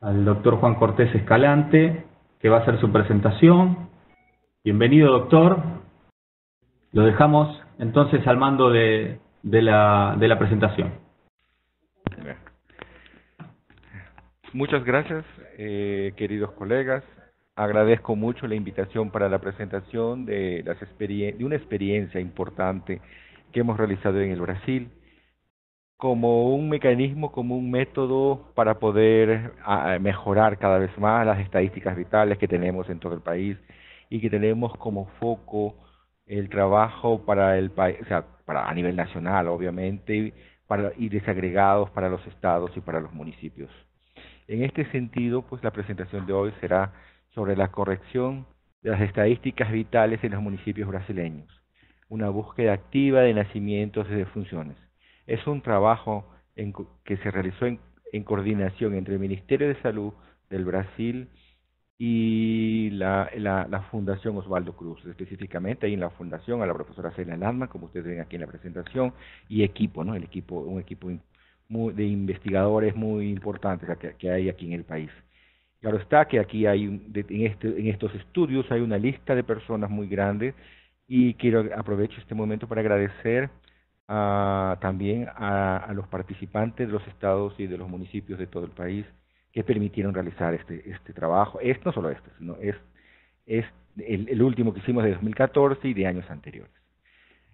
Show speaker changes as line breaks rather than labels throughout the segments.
al doctor Juan Cortés Escalante, que va a hacer su presentación. Bienvenido, doctor. Lo dejamos entonces al mando de la presentación.
Muchas gracias, queridos colegas. Agradezco mucho la invitación para la presentación de una experiencia importante que hemos realizado en el Brasil como un mecanismo, como un método para poder mejorar cada vez más las estadísticas vitales que tenemos en todo el país y que tenemos como foco el trabajo para el país, o sea, para a nivel nacional, obviamente, y desagregados para los estados y para los municipios. En este sentido, pues la presentación de hoy será sobre la corrección de las estadísticas vitales en los municipios brasileños, una búsqueda activa de nacimientos y defunciones. Es un trabajo que se realizó en coordinación entre el Ministerio de Salud del Brasil y la Fundación Osvaldo Cruz, específicamente ahí en la fundación, a la profesora Celia Landman, como ustedes ven aquí en la presentación, y equipo, ¿no? Un equipo de investigadores muy importantes que hay aquí en el país. Claro está que aquí hay, en estos estudios hay una lista de personas muy grande y aprovecho este momento para agradecer también a los participantes de los estados y de los municipios de todo el país que permitieron realizar este trabajo. No solo este, sino es el último que hicimos de 2014 y de años anteriores.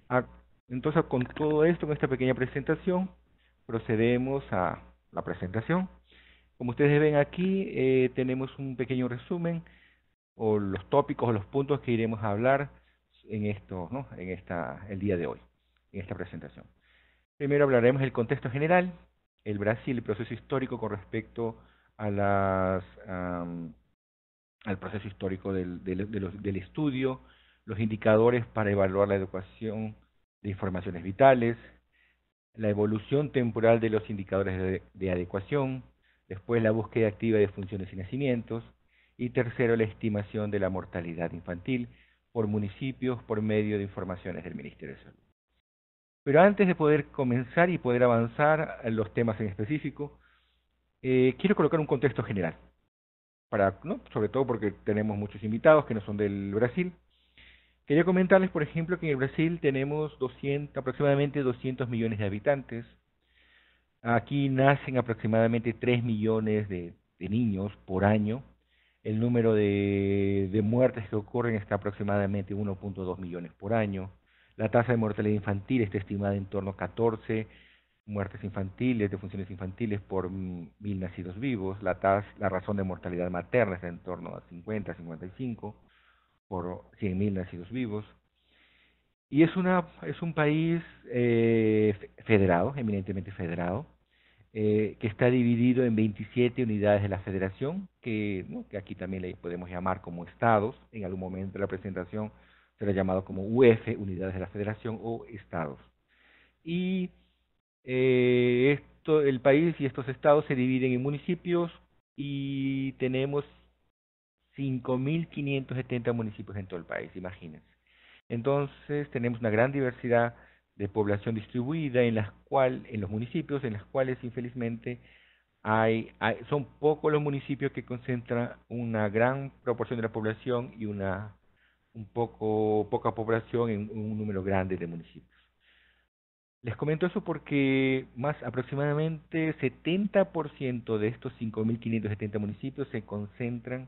Ah, entonces, con todo esto, con esta pequeña presentación, procedemos a la presentación. Como ustedes ven aquí, tenemos un pequeño resumen o los tópicos o los puntos que iremos a hablar en esto, ¿no? El día de hoy, en esta presentación. Primero hablaremos del contexto general, el Brasil, el proceso histórico con respecto a al proceso histórico del estudio, los indicadores para evaluar la educación de informaciones vitales, la evolución temporal de los indicadores de adecuación, después la búsqueda activa de funciones y nacimientos, y tercero, la estimación de la mortalidad infantil por municipios por medio de informaciones del Ministerio de Salud. Pero antes de poder comenzar y poder avanzar en los temas en específico, quiero colocar un contexto general, ¿no? Sobre todo porque tenemos muchos invitados que no son del Brasil. Quería comentarles, por ejemplo, que en el Brasil tenemos aproximadamente 200 millones de habitantes. Aquí nacen aproximadamente 3 millones de niños por año. El número de muertes que ocurren está aproximadamente 1.2 millones por año. La tasa de mortalidad infantil está estimada en torno a 14 muertes infantiles, defunciones infantiles por 1.000 nacidos vivos. La razón de mortalidad materna está en torno a 50, 55 por 100.000 nacidos vivos. Y es un país federado, eminentemente federado, que está dividido en 27 unidades de la federación, ¿no? Que aquí también le podemos llamar como estados. En algún momento de la presentación será llamado como UF, unidades de la federación, o estados. Y el país y estos estados se dividen en municipios y tenemos 5.570 municipios en todo el país, imagínense. Entonces tenemos una gran diversidad de población distribuida en los municipios, en las cuales infelizmente son pocos los municipios que concentran una gran proporción de la población y poca población en un número grande de municipios. Les comento eso porque más aproximadamente 70% de estos 5.570 municipios se concentran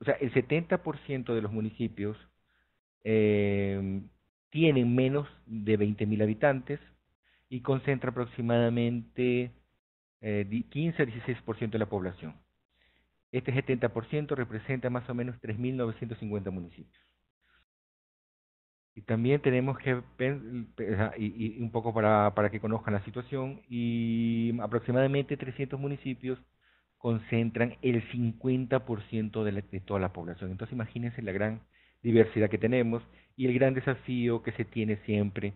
o sea, el 70% de los municipios eh, tienen menos de 20.000 habitantes y concentra aproximadamente 15 a 16% de la población. Este 70% representa más o menos 3.950 municipios. Y también tenemos que, y un poco para que conozcan la situación, y aproximadamente 300 municipios concentran el 50% de toda la población. Entonces imagínense la gran diversidad que tenemos y el gran desafío que se tiene siempre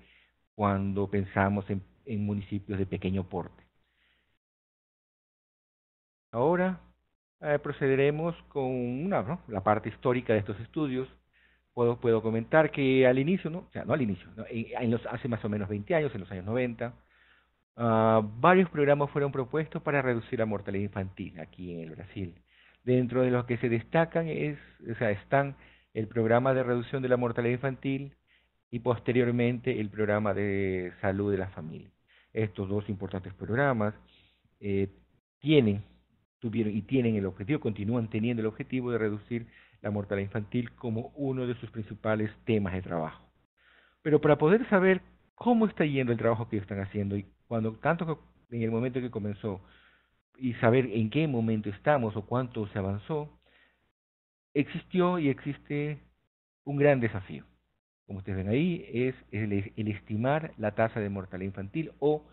cuando pensamos en municipios de pequeño porte. Ahora procederemos con ¿no? la parte histórica de estos estudios. Puedo comentar que al inicio, ¿no? O sea, no al inicio, ¿no? Hace más o menos 20 años, en los años 90, varios programas fueron propuestos para reducir la mortalidad infantil aquí en el Brasil. Dentro de los que se destacan están el programa de reducción de la mortalidad infantil y posteriormente el programa de salud de la familia. Estos dos importantes programas tienen el objetivo, continúan teniendo el objetivo de reducir la mortalidad infantil como uno de sus principales temas de trabajo. Pero para poder saber cómo está yendo el trabajo que están haciendo y tanto en el momento que comenzó y saber en qué momento estamos o cuánto se avanzó, existió y existe un gran desafío. Como ustedes ven ahí, es el estimar la tasa de mortalidad infantil o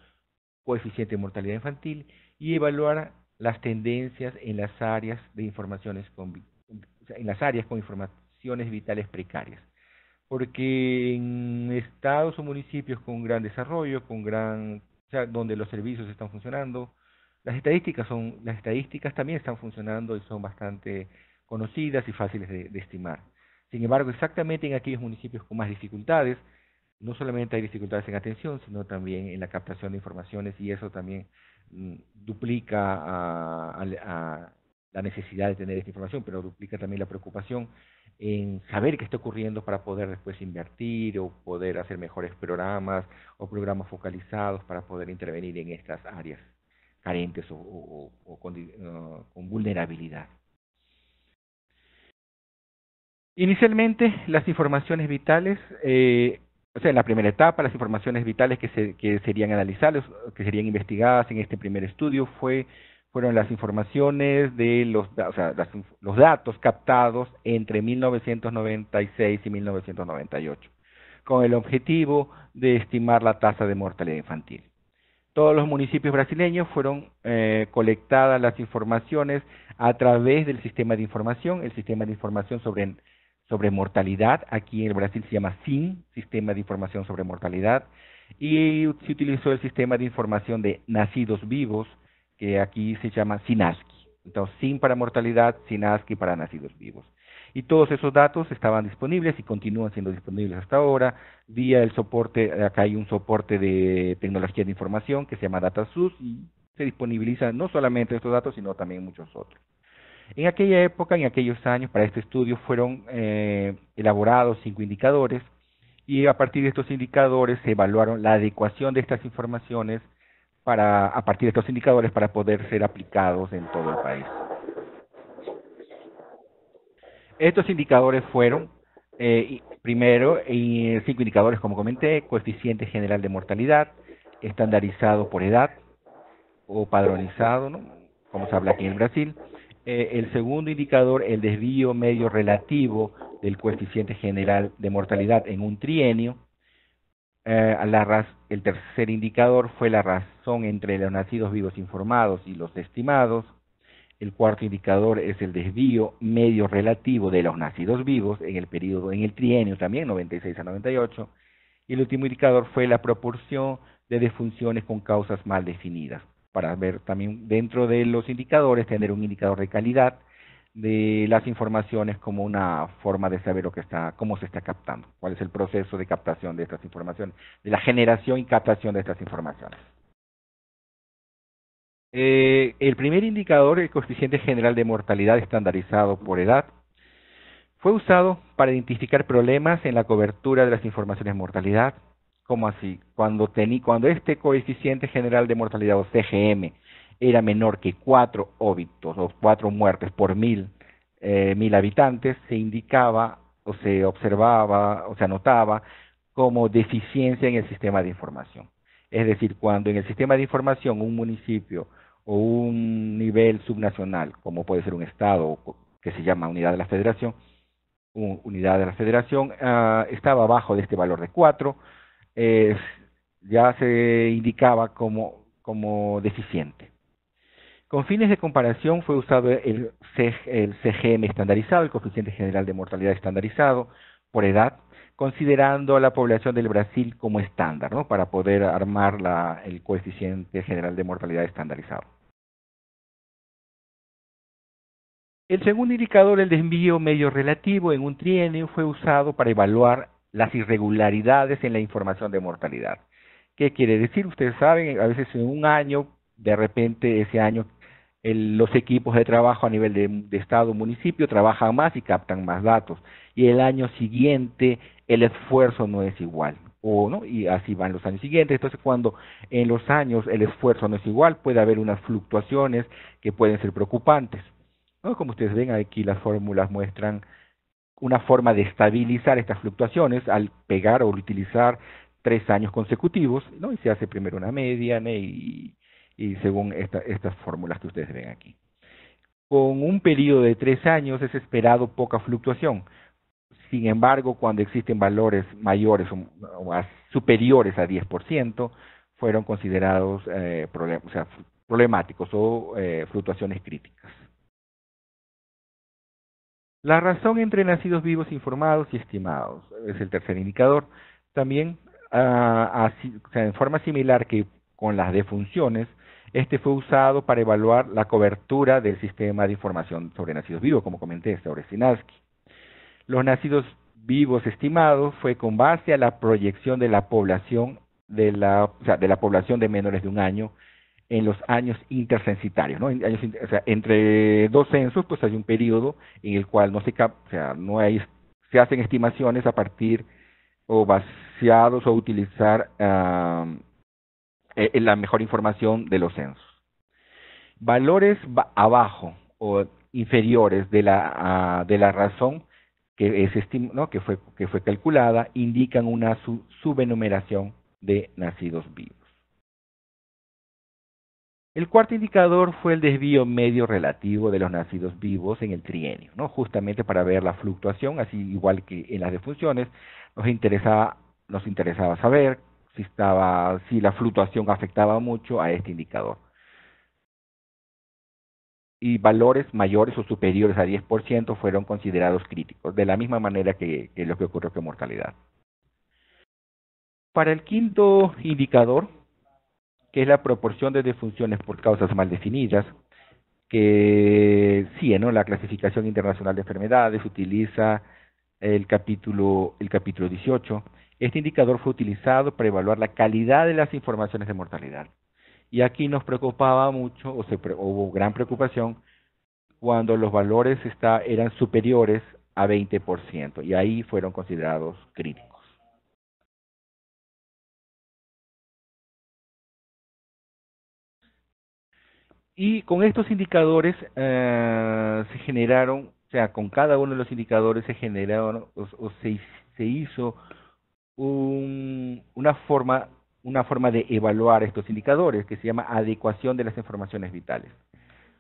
coeficiente de mortalidad infantil y evaluar las tendencias en las áreas de informaciones con informaciones vitales precarias. Porque en estados o municipios con gran desarrollo, donde los servicios están funcionando, las estadísticas también están funcionando y son bastante conocidas y fáciles de estimar. Sin embargo, exactamente en aquellos municipios con más dificultades, no solamente hay dificultades en atención, sino también en la captación de informaciones, y eso también duplica a la necesidad de tener esta información, pero duplica también la preocupación en saber qué está ocurriendo para poder después invertir o poder hacer mejores programas o programas focalizados para poder intervenir en estas áreas carentes o con vulnerabilidad. Inicialmente, las informaciones vitales, en la primera etapa, las informaciones vitales que serían analizadas, que serían investigadas en este primer estudio, fueron las informaciones de los datos captados entre 1996 y 1998, con el objetivo de estimar la tasa de mortalidad infantil. Todos los municipios brasileños fueron colectadas las informaciones a través del sistema de información, el sistema de información sobre mortalidad. Aquí en el Brasil se llama SIM, Sistema de Información sobre Mortalidad, y se utilizó el sistema de información de nacidos vivos, que aquí se llama SINASCI. Entonces, SIM para mortalidad, SINASCI para nacidos vivos. Y todos esos datos estaban disponibles y continúan siendo disponibles hasta ahora, vía el soporte. Acá hay un soporte de tecnología de información que se llama DataSUS, y se disponibilizan no solamente estos datos, sino también muchos otros. En aquella época, en aquellos años, para este estudio fueron elaborados 5 indicadores, y a partir de estos indicadores se evaluaron la adecuación de estas informaciones a partir de estos indicadores para poder ser aplicados en todo el país. Estos indicadores fueron, primero, 5 indicadores, como comenté: coeficiente general de mortalidad, estandarizado por edad o padronizado, ¿no?, como se habla aquí en Brasil. El segundo indicador, el desvío medio relativo del coeficiente general de mortalidad en un trienio. El tercer indicador fue la razón entre los nacidos vivos informados y los estimados. El cuarto indicador es el desvío medio relativo de los nacidos vivos en el trienio también, 96 a 98. Y el último indicador fue la proporción de defunciones con causas mal definidas, para ver también dentro de los indicadores, tener un indicador de calidad de las informaciones como una forma de saber cómo se está captando, cuál es el proceso de captación de estas informaciones, de la generación y captación de estas informaciones. El primer indicador, el coeficiente general de mortalidad estandarizado por edad, fue usado para identificar problemas en la cobertura de las informaciones de mortalidad. ¿Cómo así? Cuando este coeficiente general de mortalidad, o CGM, era menor que 4 óbitos o 4 muertes por 1000 habitantes, se indicaba o se observaba o se anotaba como deficiencia en el sistema de información. Es decir, cuando en el sistema de información un municipio o un nivel subnacional, como puede ser un estado que se llama unidad de la federación, estaba abajo de este valor de 4, ya se indicaba como deficiente. Con fines de comparación fue usado el CGM estandarizado, el coeficiente general de mortalidad estandarizado por edad, considerando a la población del Brasil como estándar, ¿no?, para poder armar el coeficiente general de mortalidad estandarizado. El segundo indicador, el desvío medio relativo en un trienio, fue usado para evaluar las irregularidades en la información de mortalidad. ¿Qué quiere decir? Ustedes saben, a veces en un año, de repente ese año, los equipos de trabajo a nivel de estado, municipio, trabajan más y captan más datos. Y el año siguiente el esfuerzo no es igual, o no, y así van los años siguientes. Entonces, cuando en los años el esfuerzo no es igual, puede haber unas fluctuaciones que pueden ser preocupantes, ¿no? Como ustedes ven aquí, las fórmulas muestran una forma de estabilizar estas fluctuaciones al pegar o utilizar 3 años consecutivos, ¿no? Y se hace primero una mediana y según estas fórmulas que ustedes ven aquí. Con un periodo de 3 años es esperado poca fluctuación. Sin embargo, cuando existen valores mayores o superiores a 10%, fueron considerados problemáticos o fluctuaciones críticas. La razón entre nacidos vivos informados y estimados es el tercer indicador. También, en forma similar que con las defunciones, este fue usado para evaluar la cobertura del sistema de información sobre nacidos vivos, como comenté, sobre Sinaski. Los nacidos vivos estimados fue con base a la proyección de la población de la población de menores de un año en los años intercensitarios, ¿no? Entre dos censos, pues hay un periodo en el cual se hacen estimaciones a partir o vaciados o utilizar la mejor información de los censos. Valores abajo o inferiores de la razón que fue calculada indican una subenumeración de nacidos vivos. El cuarto indicador fue el desvío medio relativo de los nacidos vivos en el trienio, ¿no? Justamente para ver la fluctuación, así igual que en las defunciones, nos interesaba saber si la fluctuación afectaba mucho a este indicador. Y valores mayores o superiores a 10% fueron considerados críticos, de la misma manera que lo que ocurrió con mortalidad. Para el quinto indicador, que es la proporción de defunciones por causas mal definidas, que sí, ¿no? La clasificación internacional de enfermedades utiliza el capítulo 18. Este indicador fue utilizado para evaluar la calidad de las informaciones de mortalidad. Y aquí nos preocupaba mucho, hubo gran preocupación, cuando los valores eran superiores a 20%, y ahí fueron considerados críticos. Y con estos indicadores se generaron, o sea, con cada uno de los indicadores se generaron se hizo una forma de evaluar estos indicadores que se llama adecuación de las informaciones vitales.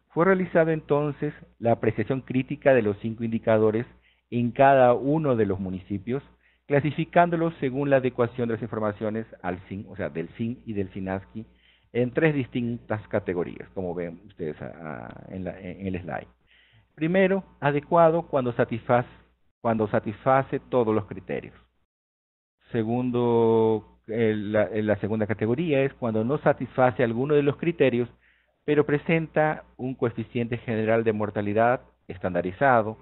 Fue realizada entonces la apreciación crítica de los 5 indicadores en cada uno de los municipios, clasificándolos según la adecuación de las informaciones al SIN, o sea, del SIN y del SINASCI, en 3 distintas categorías, como ven ustedes en el slide. Primero, adecuado cuando satisface todos los criterios. Segundo, la segunda categoría es cuando no satisface alguno de los criterios, pero presenta un coeficiente general de mortalidad estandarizado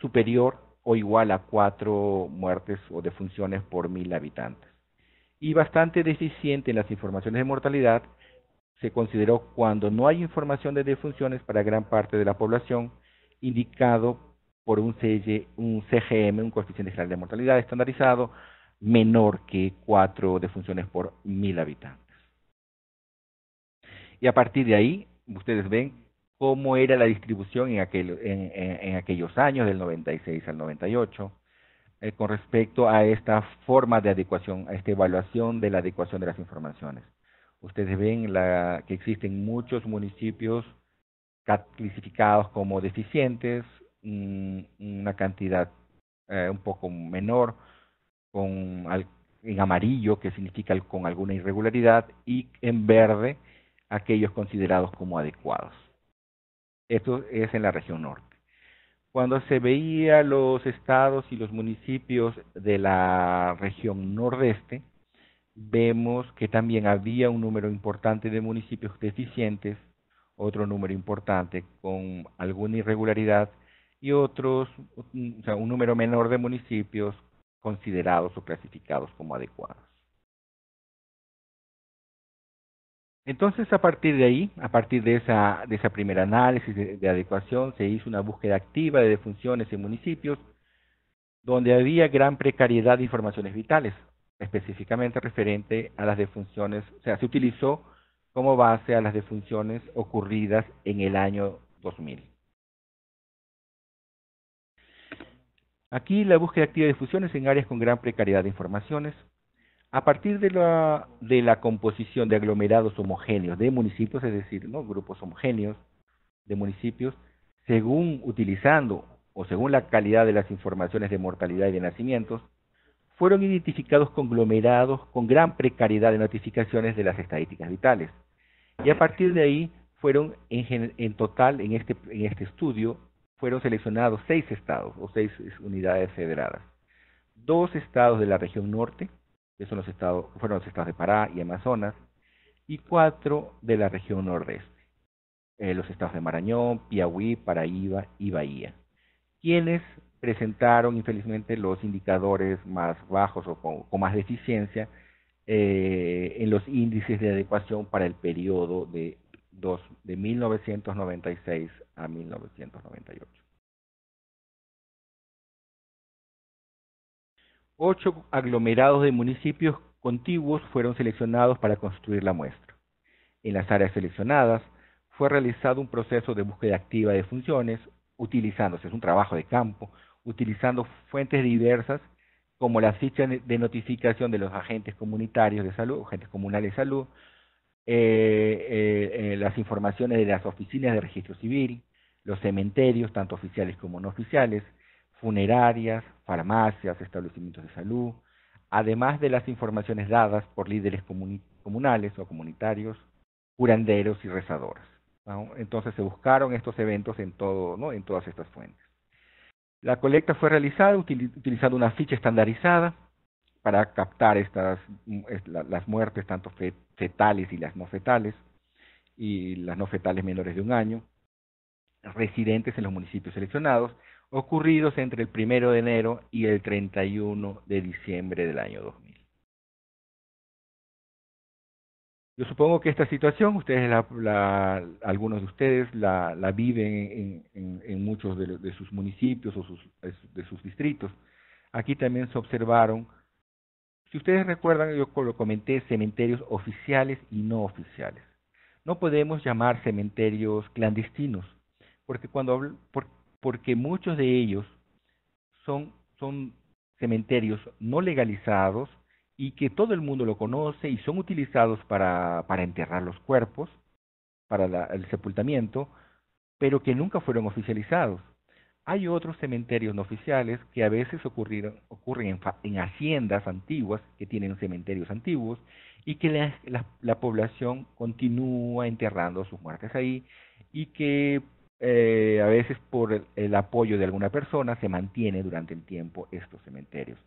superior o igual a 4 muertes o defunciones por 1000 habitantes. Y bastante deficiente en las informaciones de mortalidad se consideró cuando no hay información de defunciones para gran parte de la población, indicado por un CGM, un coeficiente general de mortalidad estandarizado, menor que 4 defunciones por 1000 habitantes. Y a partir de ahí, ustedes ven cómo era la distribución en aquellos años, del 96 al 98, con respecto a esta forma de adecuación, a esta evaluación de la adecuación de las informaciones. Ustedes ven que existen muchos municipios clasificados como deficientes, una cantidad un poco menor, en amarillo, que significa con alguna irregularidad, y en verde, aquellos considerados como adecuados. Esto es en la región norte. Cuando se veía los estados y los municipios de la región nordeste, vemos que también había un número importante de municipios deficientes, otro número importante con alguna irregularidad y otros, o sea, un número menor de municipios considerados o clasificados como adecuados. Entonces, a partir de ahí, a partir de esa primera análisis de adecuación, se hizo una búsqueda activa de defunciones en municipios donde había gran precariedad de informaciones vitales, específicamente referente a las defunciones, o sea, se utilizó como base a las defunciones ocurridas en el año 2000. Aquí la búsqueda activa de defunciones en áreas con gran precariedad de informaciones, a partir de la composición de aglomerados homogéneos de municipios, es decir, ¿no?, grupos homogéneos de municipios, según utilizando o según la calidad de las informaciones de mortalidad y de nacimientos, fueron identificados conglomerados con gran precariedad de notificaciones de las estadísticas vitales. Y a partir de ahí fueron en total en este estudio fueron seleccionados 6 estados o 6 unidades federadas. 2 estados de la región norte, que fueron los estados de Pará y Amazonas, y 4 de la región nordeste, los estados de Marañón, Piauí, Paraíba y Bahía, quienes presentaron infelizmente los indicadores más bajos o con más deficiencia en los índices de adecuación para el periodo de 1996 a 1998. 8 aglomerados de municipios contiguos fueron seleccionados para construir la muestra. En las áreas seleccionadas fue realizado un proceso de búsqueda activa de funciones, utilizándose, es un trabajo de campo, utilizando fuentes diversas como la ficha de notificación de los agentes comunitarios de salud, agentes comunales de salud, las informaciones de las oficinas de registro civil, los cementerios, tanto oficiales como no oficiales, funerarias, farmacias, establecimientos de salud, además de las informaciones dadas por líderes comunales o comunitarios, curanderos y rezadoras, ¿no? Entonces se buscaron estos eventos en todo, ¿no?, en todas estas fuentes. La colecta fue realizada utilizando una ficha estandarizada para captar las muertes, tanto fetales y las no fetales menores de 1 año, residentes en los municipios seleccionados, ocurridos entre el 1 de enero y el 31 de diciembre del año 2000. Yo supongo que esta situación, algunos de ustedes la viven en muchos de sus municipios o de sus distritos. Aquí también se observaron, si ustedes recuerdan, yo lo comenté, cementerios oficiales y no oficiales. No podemos llamar cementerios clandestinos, porque porque muchos de ellos son cementerios no legalizados y que todo el mundo lo conoce y son utilizados para enterrar los cuerpos, para el sepultamiento, pero que nunca fueron oficializados. Hay otros cementerios no oficiales que a veces ocurren en haciendas antiguas que tienen cementerios antiguos y que la población continúa enterrando sus muertes ahí y que a veces por el apoyo de alguna persona se mantiene durante el tiempo estos cementerios.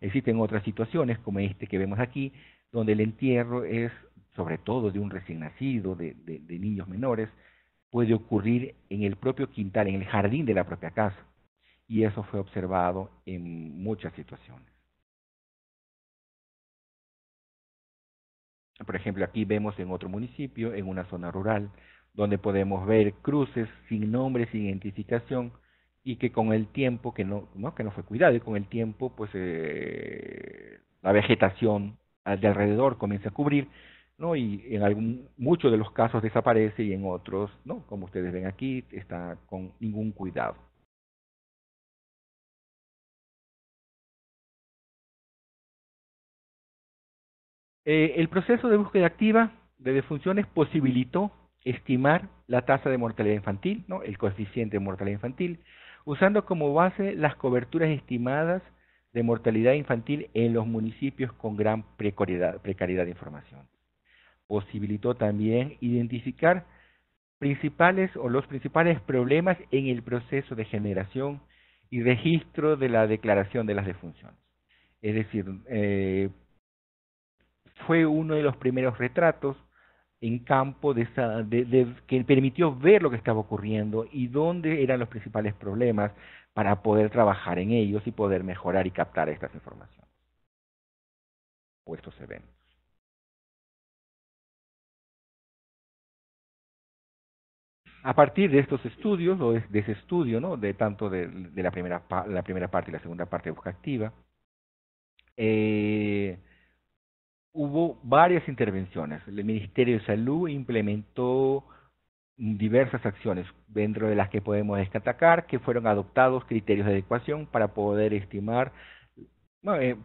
Existen otras situaciones como este que vemos aquí, donde el entierro es sobre todo de un recién nacido, de niños menores, puede ocurrir en el propio quintal, en el jardín de la propia casa. Y eso fue observado en muchas situaciones. Por ejemplo, aquí vemos en otro municipio, en una zona rural, donde podemos ver cruces sin nombre, sin identificación, y que con el tiempo, que no fue cuidado, y con el tiempo, pues la vegetación de alrededor comienza a cubrir, ¿no? Y en muchos de los casos desaparece y en otros, ¿no?, como ustedes ven aquí, está con ningún cuidado. El proceso de búsqueda activa de defunciones posibilitó estimar la tasa de mortalidad infantil, ¿no?, el coeficiente de mortalidad infantil, usando como base las coberturas estimadas de mortalidad infantil en los municipios con gran precariedad de información. Posibilitó también identificar los principales problemas en el proceso de generación y registro de la declaración de las defunciones. Es decir, fue uno de los primeros retratos en campo que permitió ver lo que estaba ocurriendo y dónde eran los principales problemas para poder trabajar en ellos y poder mejorar y captar estas informaciones o estos eventos. A partir de estos estudios, o de ese estudio, ¿no? De tanto de la primera parte y la segunda parte de Busca Activa, hubo varias intervenciones. El Ministerio de Salud implementó diversas acciones, dentro de las que podemos destacar que fueron adoptados criterios de adecuación para poder estimar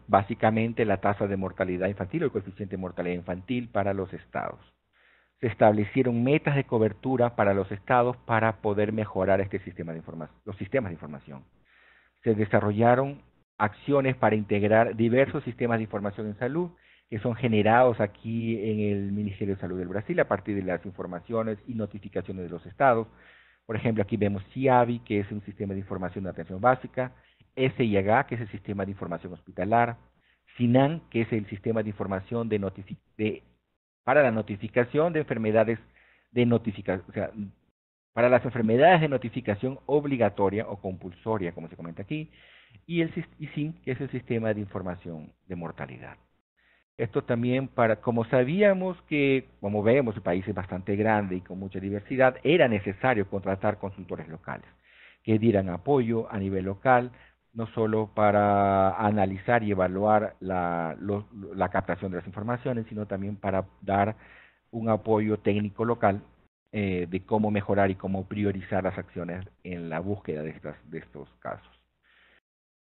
básicamente la tasa de mortalidad infantil o el coeficiente de mortalidad infantil para los estados. Se establecieron metas de cobertura para los estados para poder mejorar este sistema de los sistemas de información. Se desarrollaron acciones para integrar diversos sistemas de información en salud que son generados aquí en el Ministerio de Salud del Brasil a partir de las informaciones y notificaciones de los estados. Por ejemplo, aquí vemos CIAVI, que es un sistema de información de atención básica, SIH, que es el sistema de información hospitalar, SINAN, que es el sistema de información para la notificación de enfermedades para las enfermedades de notificación obligatoria o compulsoria, como se comenta aquí, y SIN, que es el sistema de información de mortalidad. Esto también como sabíamos que, como vemos, el país es bastante grande y con mucha diversidad, era necesario contratar consultores locales que dieran apoyo a nivel local, no solo para analizar y evaluar la captación de las informaciones, sino también para dar un apoyo técnico local de cómo mejorar y cómo priorizar las acciones en la búsqueda de estos casos.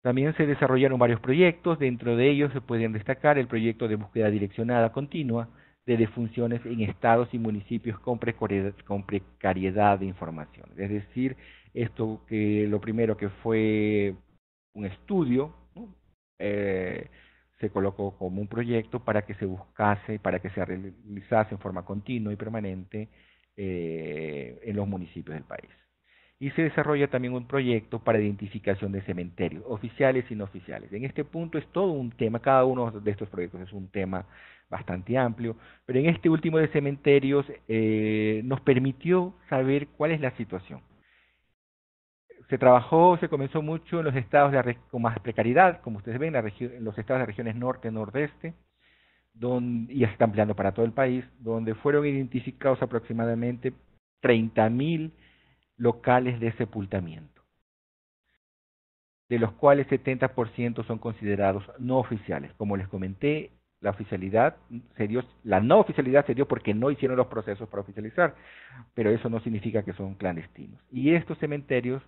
También se desarrollaron varios proyectos, dentro de ellos se pueden destacar el proyecto de búsqueda direccionada continua de defunciones en estados y municipios con precariedad de información. Es decir, lo primero que fue un estudio, ¿no? Se colocó como un proyecto para que se buscase, para que se realizase en forma continua y permanente en los municipios del país. Y se desarrolla también un proyecto para identificación de cementerios, oficiales y no oficiales. En este punto es todo un tema, cada uno de estos proyectos es un tema bastante amplio, pero en este último de cementerios nos permitió saber cuál es la situación. Se comenzó mucho en los estados con más precariedad, como ustedes ven, en los estados de regiones norte, nordeste, y ya se está ampliando para todo el país, donde fueron identificados aproximadamente 30.000 locales de sepultamiento, de los cuales 70% son considerados no oficiales. Como les comenté, la no oficialidad se dio porque no hicieron los procesos para oficializar, pero eso no significa que son clandestinos. Y estos cementerios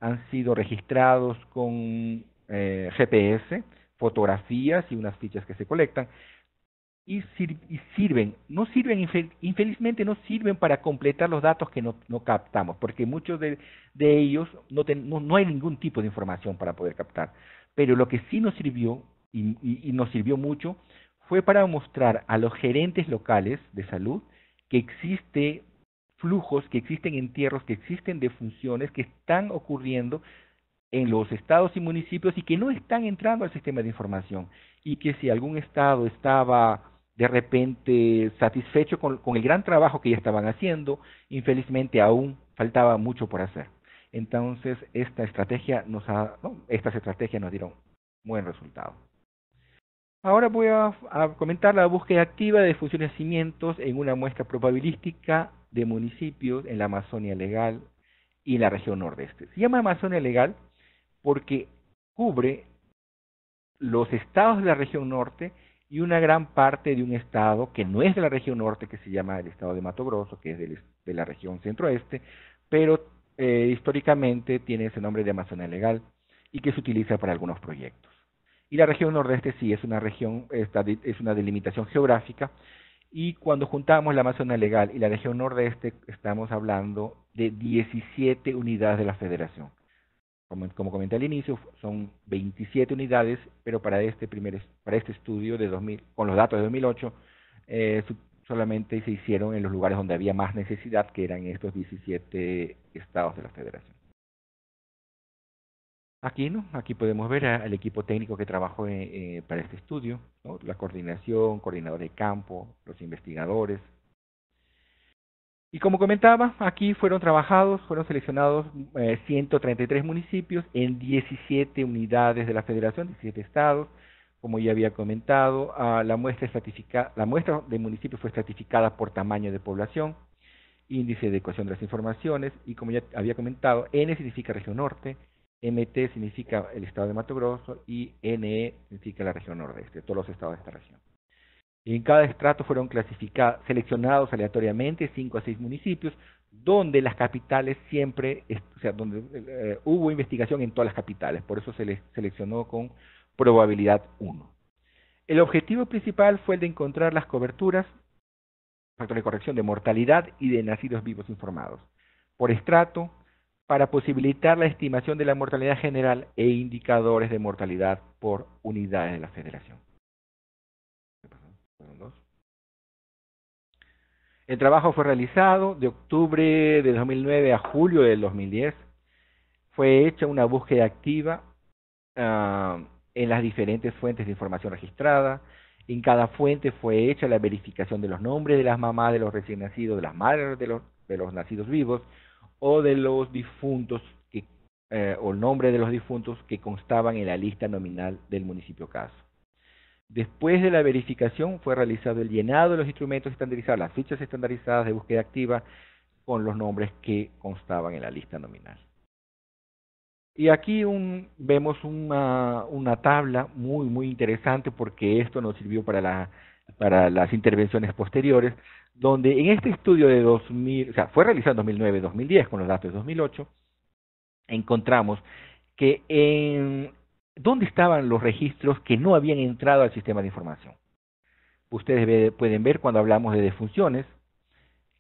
han sido registrados con GPS, fotografías y unas fichas que se colectan, infelizmente no sirven para completar los datos que no captamos, porque muchos de ellos no hay ningún tipo de información para poder captar. Pero lo que sí nos sirvió, y nos sirvió mucho, fue para mostrar a los gerentes locales de salud que existe flujos, que existen entierros, que existen defunciones que están ocurriendo en los estados y municipios y que no están entrando al sistema de información, y que si algún estado estaba de repente satisfecho con el gran trabajo que ya estaban haciendo, infelizmente aún faltaba mucho por hacer. Entonces estas estrategias nos dieron buen resultado. Ahora voy a comentar la búsqueda activa de funciones de cimientos en una muestra probabilística de municipios en la Amazonia Legal y en la región nordeste. Se llama Amazonia Legal porque cubre los estados de la región norte y una gran parte de un estado que no es de la región norte, que se llama el estado de Mato Grosso, que es de la región centroeste, pero históricamente tiene ese nombre de Amazonia Legal y que se utiliza para algunos proyectos. Y la región nordeste sí es una región, es una delimitación geográfica, y cuando juntamos la Amazonia Legal y la región nordeste estamos hablando de 17 unidades de la federación. Como comenté al inicio, son 27 unidades, pero para este estudio con los datos de 2008, solamente se hicieron en los lugares donde había más necesidad, que eran estos 17 estados de la federación. Aquí podemos ver al equipo técnico que trabajó para este estudio, ¿no? La coordinación, coordinador de campo, los investigadores. Y como comentaba, aquí fueron seleccionados 133 municipios en 17 unidades de la federación, 17 estados. Como ya había comentado, la muestra de municipios fue estratificada por tamaño de población, índice de ecuación de las informaciones, y como ya había comentado, N significa región norte, MT significa el estado de Mato Grosso y NE significa la región nordeste, todos los estados de esta región. Y en cada estrato fueron seleccionados aleatoriamente 5 a 6 municipios, donde las capitales siempre, o sea, donde hubo investigación en todas las capitales, por eso se les seleccionó con probabilidad 1. El objetivo principal fue el de encontrar las coberturas, factores de corrección de mortalidad y de nacidos vivos informados, por estrato, para posibilitar la estimación de la mortalidad general e indicadores de mortalidad por unidades de la federación. El trabajo fue realizado de octubre de 2009 a julio del 2010. Fue hecha una búsqueda activa en las diferentes fuentes de información registrada. En cada fuente fue hecha la verificación de los nombres de las mamás de los recién nacidos, de las madres de los nacidos vivos, o de los difuntos, o el nombre de los difuntos que constaban en la lista nominal del municipio caso. Después de la verificación fue realizado el llenado de los instrumentos estandarizados, las fichas estandarizadas de búsqueda activa con los nombres que constaban en la lista nominal. Y aquí vemos una tabla muy interesante, porque esto nos sirvió para las intervenciones posteriores, donde en este estudio de 2000, o sea, fue realizado en 2009-2010 con los datos de 2008, encontramos que ¿dónde estaban los registros que no habían entrado al sistema de información? Ustedes pueden ver cuando hablamos de defunciones,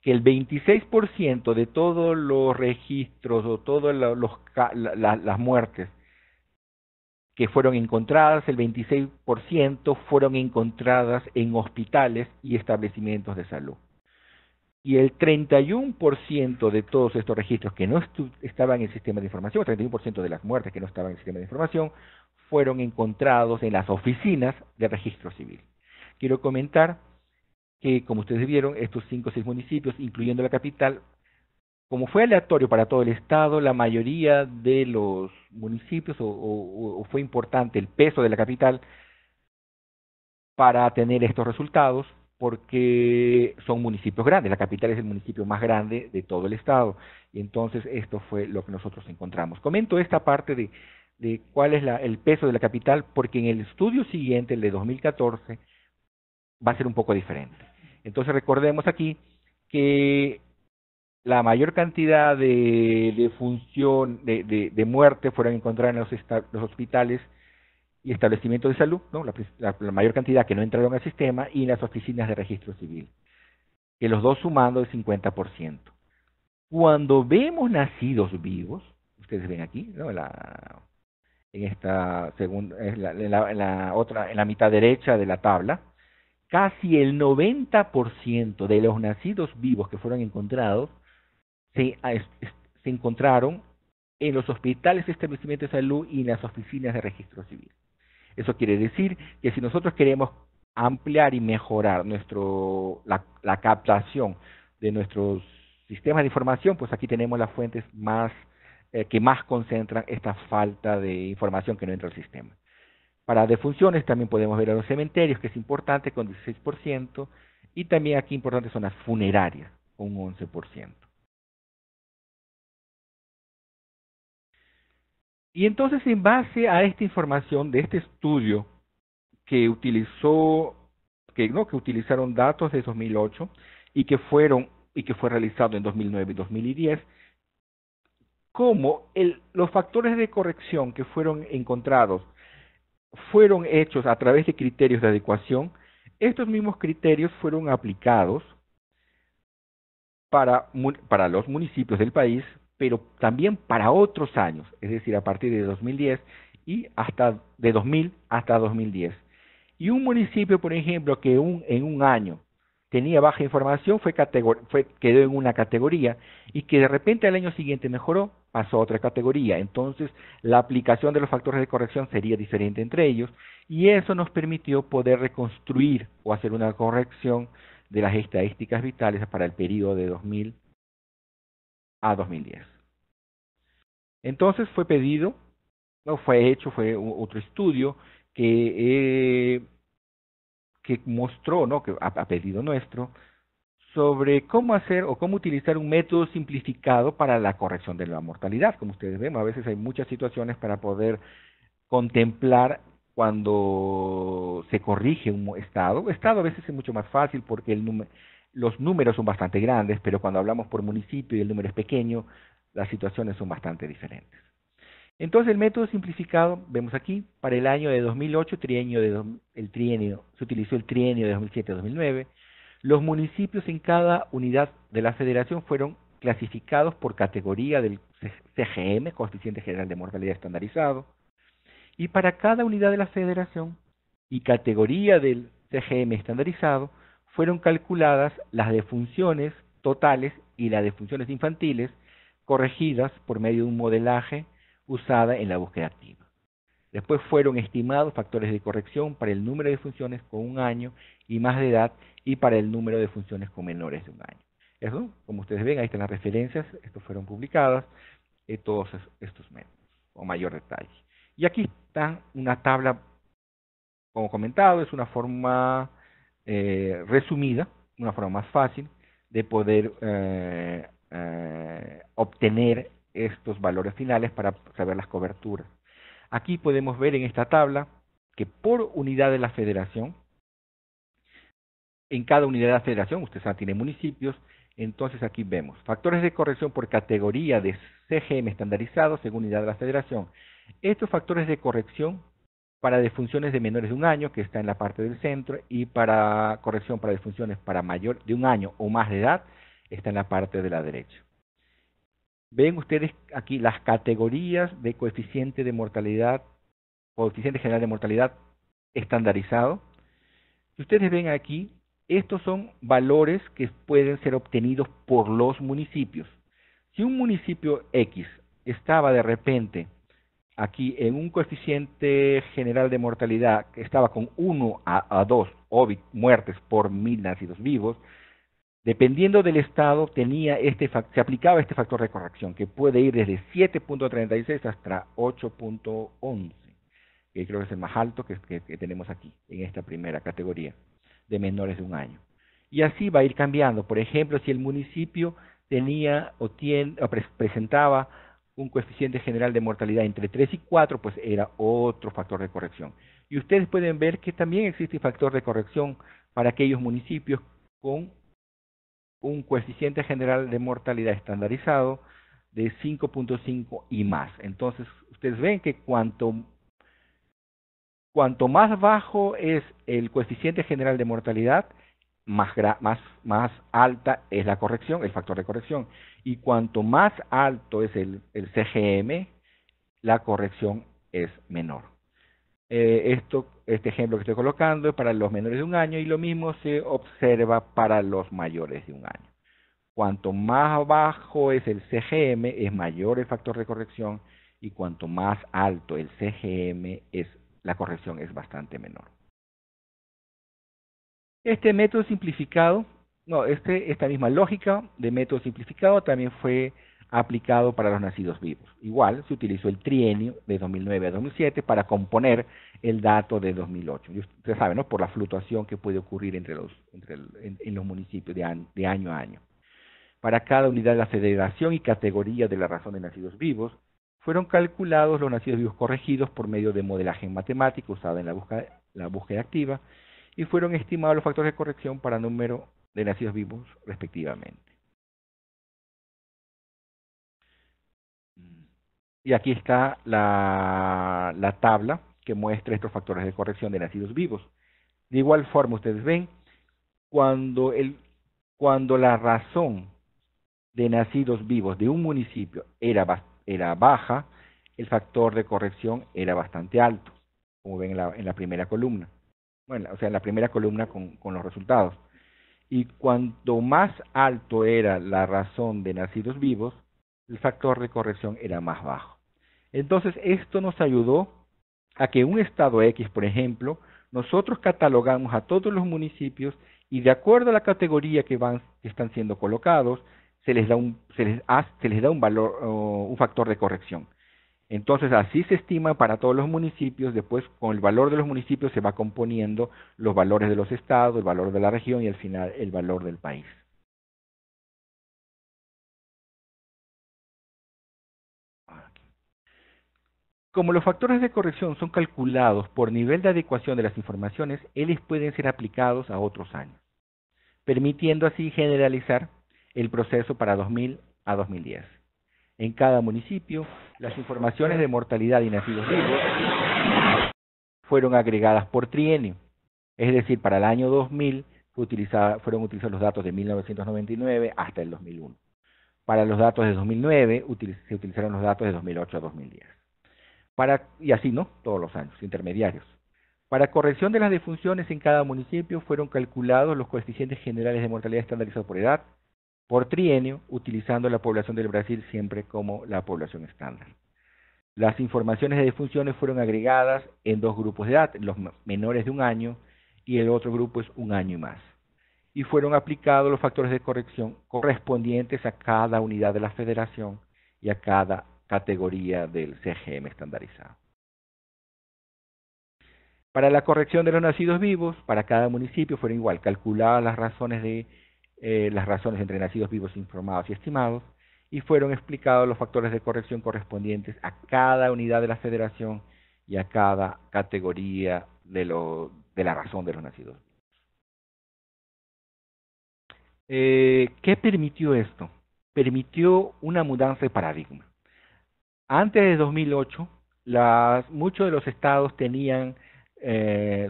que el 26% de todos los registros o todas las muertes que fueron encontradas, el 26% fueron encontradas en hospitales y establecimientos de salud. Y el 31% de todos estos registros que no estaban en el sistema de información, el 31% de las muertes que no estaban en el sistema de información, fueron encontrados en las oficinas de registro civil. Quiero comentar que, como ustedes vieron, estos 5 o 6 municipios, incluyendo la capital, como fue aleatorio para todo el estado, la mayoría de los municipios, o fue importante el peso de la capital para tener estos resultados, porque son municipios grandes. La capital es el municipio más grande de todo el estado, y entonces esto fue lo que nosotros encontramos. Comento esta parte de cuál es el peso de la capital, porque en el estudio siguiente, el de 2014, va a ser un poco diferente. Entonces recordemos aquí que la mayor cantidad de muerte fueron encontradas en los hospitales y establecimientos de salud, ¿no? La mayor cantidad que no entraron al sistema, y en las oficinas de registro civil, que los dos sumando el 50%. Cuando vemos nacidos vivos, ustedes ven aquí, ¿no? En esta segunda, en la mitad derecha de la tabla, casi el 90% de los nacidos vivos que fueron encontrados se encontraron en los hospitales, establecimientos de salud y en las oficinas de registro civil. Eso quiere decir que si nosotros queremos ampliar y mejorar la captación de nuestros sistemas de información, pues aquí tenemos las fuentes que más concentran esta falta de información que no entra al sistema. Para defunciones también podemos ver a los cementerios, que es importante, con 16%, y también aquí importantes son las funerarias, con un 11%. Y entonces, en base a esta información de este estudio que utilizaron datos de 2008 y que fue realizado en 2009 y 2010, como los factores de corrección que fueron encontrados fueron hechos a través de criterios de adecuación, estos mismos criterios fueron aplicados para los municipios del país, pero también para otros años, es decir, a partir de 2010 y de 2000 hasta 2010. Y un municipio, por ejemplo, que en un año tenía baja información, quedó en una categoría, y que de repente al año siguiente mejoró, pasó a otra categoría. Entonces, la aplicación de los factores de corrección sería diferente entre ellos, y eso nos permitió poder reconstruir o hacer una corrección de las estadísticas vitales para el periodo de 2000 a 2010. Entonces fue otro estudio que mostró, ¿no?, que a pedido nuestro, sobre cómo hacer o cómo utilizar un método simplificado para la corrección de la mortalidad. Como ustedes ven, a veces hay muchas situaciones para poder contemplar cuando se corrige un estado. Estado a veces es mucho más fácil porque los números son bastante grandes, pero cuando hablamos por municipio y el número es pequeño, las situaciones son bastante diferentes. Entonces el método simplificado, vemos aquí, para el año de 2008, se utilizó el trienio de 2007 a 2009. Los municipios en cada unidad de la federación fueron clasificados por categoría del CGM, Coeficiente General de Mortalidad Estandarizado, y para cada unidad de la federación y categoría del CGM estandarizado fueron calculadas las defunciones totales y las defunciones infantiles corregidas por medio de un modelaje usada en la búsqueda activa. Después fueron estimados factores de corrección para el número de funciones con 1 año y más de edad y para el número de funciones con menores de 1 año. Eso, como ustedes ven, ahí están las referencias, estos fueron publicadas, todos estos métodos, con mayor detalle. Y aquí está una tabla, como comentado, es una forma resumida, una forma más fácil de poder obtener estos valores finales para saber las coberturas. Aquí podemos ver en esta tabla que por unidad de la federación, en cada unidad de la federación, usted sabe, tiene municipios, entonces aquí vemos factores de corrección por categoría de CGM estandarizado según unidad de la federación. Estos factores de corrección para defunciones de menores de 1 año, que está en la parte del centro, y para corrección para defunciones para mayor de 1 año o más de edad, está en la parte de la derecha. Ven ustedes aquí las categorías de coeficiente de mortalidad, coeficiente general de mortalidad estandarizado. Si ustedes ven aquí, estos son valores que pueden ser obtenidos por los municipios. Si un municipio X estaba de repente aquí en un coeficiente general de mortalidad que estaba con 1 a 2 muertes por 1000 nacidos vivos, dependiendo del estado, se aplicaba este factor de corrección, que puede ir desde 7.36 hasta 8.11, que creo que es el más alto que tenemos aquí, en esta primera categoría, de menores de 1 año. Y así va a ir cambiando. Por ejemplo, si el municipio presentaba un coeficiente general de mortalidad entre 3 y 4, pues era otro factor de corrección. Y ustedes pueden ver que también existe factor de corrección para aquellos municipios con un coeficiente general de mortalidad estandarizado de 5.5 y más. Entonces, ustedes ven que cuanto más bajo es el coeficiente general de mortalidad, más alta es la corrección, el factor de corrección. Y cuanto más alto es el CGM, la corrección es menor. Este ejemplo que estoy colocando es para los menores de 1 año y lo mismo se observa para los mayores de 1 año. Cuanto más bajo es el CGM, es mayor el factor de corrección, y cuanto más alto el CGM, la corrección es bastante menor. Este método simplificado, esta misma lógica de método simplificado también fue aplicado para los nacidos vivos. Igual se utilizó el trienio de 2009 a 2007 para componer el dato de 2008. Y ustedes saben, ¿no?, por la fluctuación que puede ocurrir en los municipios de año a año. Para cada unidad de la federación y categoría de la razón de nacidos vivos, fueron calculados los nacidos vivos corregidos por medio de modelaje matemático usado en la búsqueda activa, y fueron estimados los factores de corrección para número de nacidos vivos respectivamente. Y aquí está la tabla que muestra estos factores de corrección de nacidos vivos. De igual forma, ustedes ven, cuando la razón de nacidos vivos de un municipio era baja, el factor de corrección era bastante alto, como ven en la primera columna. Bueno, o sea, en la primera columna con los resultados. Y cuanto más alto era la razón de nacidos vivos, el factor de corrección era más bajo. Entonces, esto nos ayudó a que un estado X, por ejemplo, nosotros catalogamos a todos los municipios y de acuerdo a la categoría que están siendo colocados, se les da un valor, un factor de corrección. Entonces, así se estima para todos los municipios. Después, con el valor de los municipios se va componiendo los valores de los estados, el valor de la región y al final el valor del país. Como los factores de corrección son calculados por nivel de adecuación de las informaciones, ellos pueden ser aplicados a otros años, permitiendo así generalizar el proceso para 2000 a 2010. En cada municipio, las informaciones de mortalidad y nacidos vivos fueron agregadas por trienio, es decir, para el año 2000 fueron utilizados los datos de 1999 hasta el 2001. Para los datos de 2009 se utilizaron los datos de 2008 a 2010. Y así, ¿no? Todos los años, intermediarios. Para corrección de las defunciones en cada municipio fueron calculados los coeficientes generales de mortalidad estandarizados por edad, por trienio, utilizando la población del Brasil siempre como la población estándar. Las informaciones de defunciones fueron agregadas en dos grupos de edad, los menores de 1 año y el otro grupo es 1 año y más. Y fueron aplicados los factores de corrección correspondientes a cada unidad de la federación y a cada categoría del CGM estandarizado. Para la corrección de los nacidos vivos, para cada municipio fueron igual, calculadas las razones entre nacidos vivos informados y estimados, y fueron explicados los factores de corrección correspondientes a cada unidad de la federación y a cada categoría de la razón de los nacidos vivos. ¿Qué permitió esto? Permitió una mudanza de paradigma. Antes de 2008, muchos de los estados tenían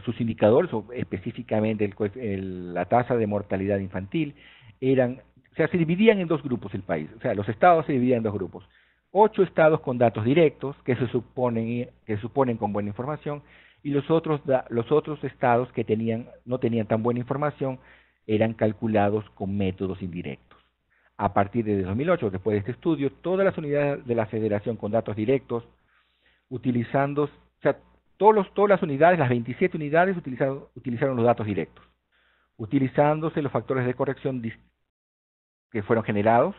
sus indicadores, o específicamente la tasa de mortalidad infantil, se dividían en dos grupos el país. O sea, los estados se dividían en dos grupos. 8 estados con datos directos, que se suponen con buena información, y los otros estados que no tenían tan buena información, eran calculados con métodos indirectos. A partir de 2008, después de este estudio, todas las unidades de la federación con datos directos, todas las unidades, las 27 unidades, utilizaron los datos directos, utilizándose los factores de corrección que fueron generados,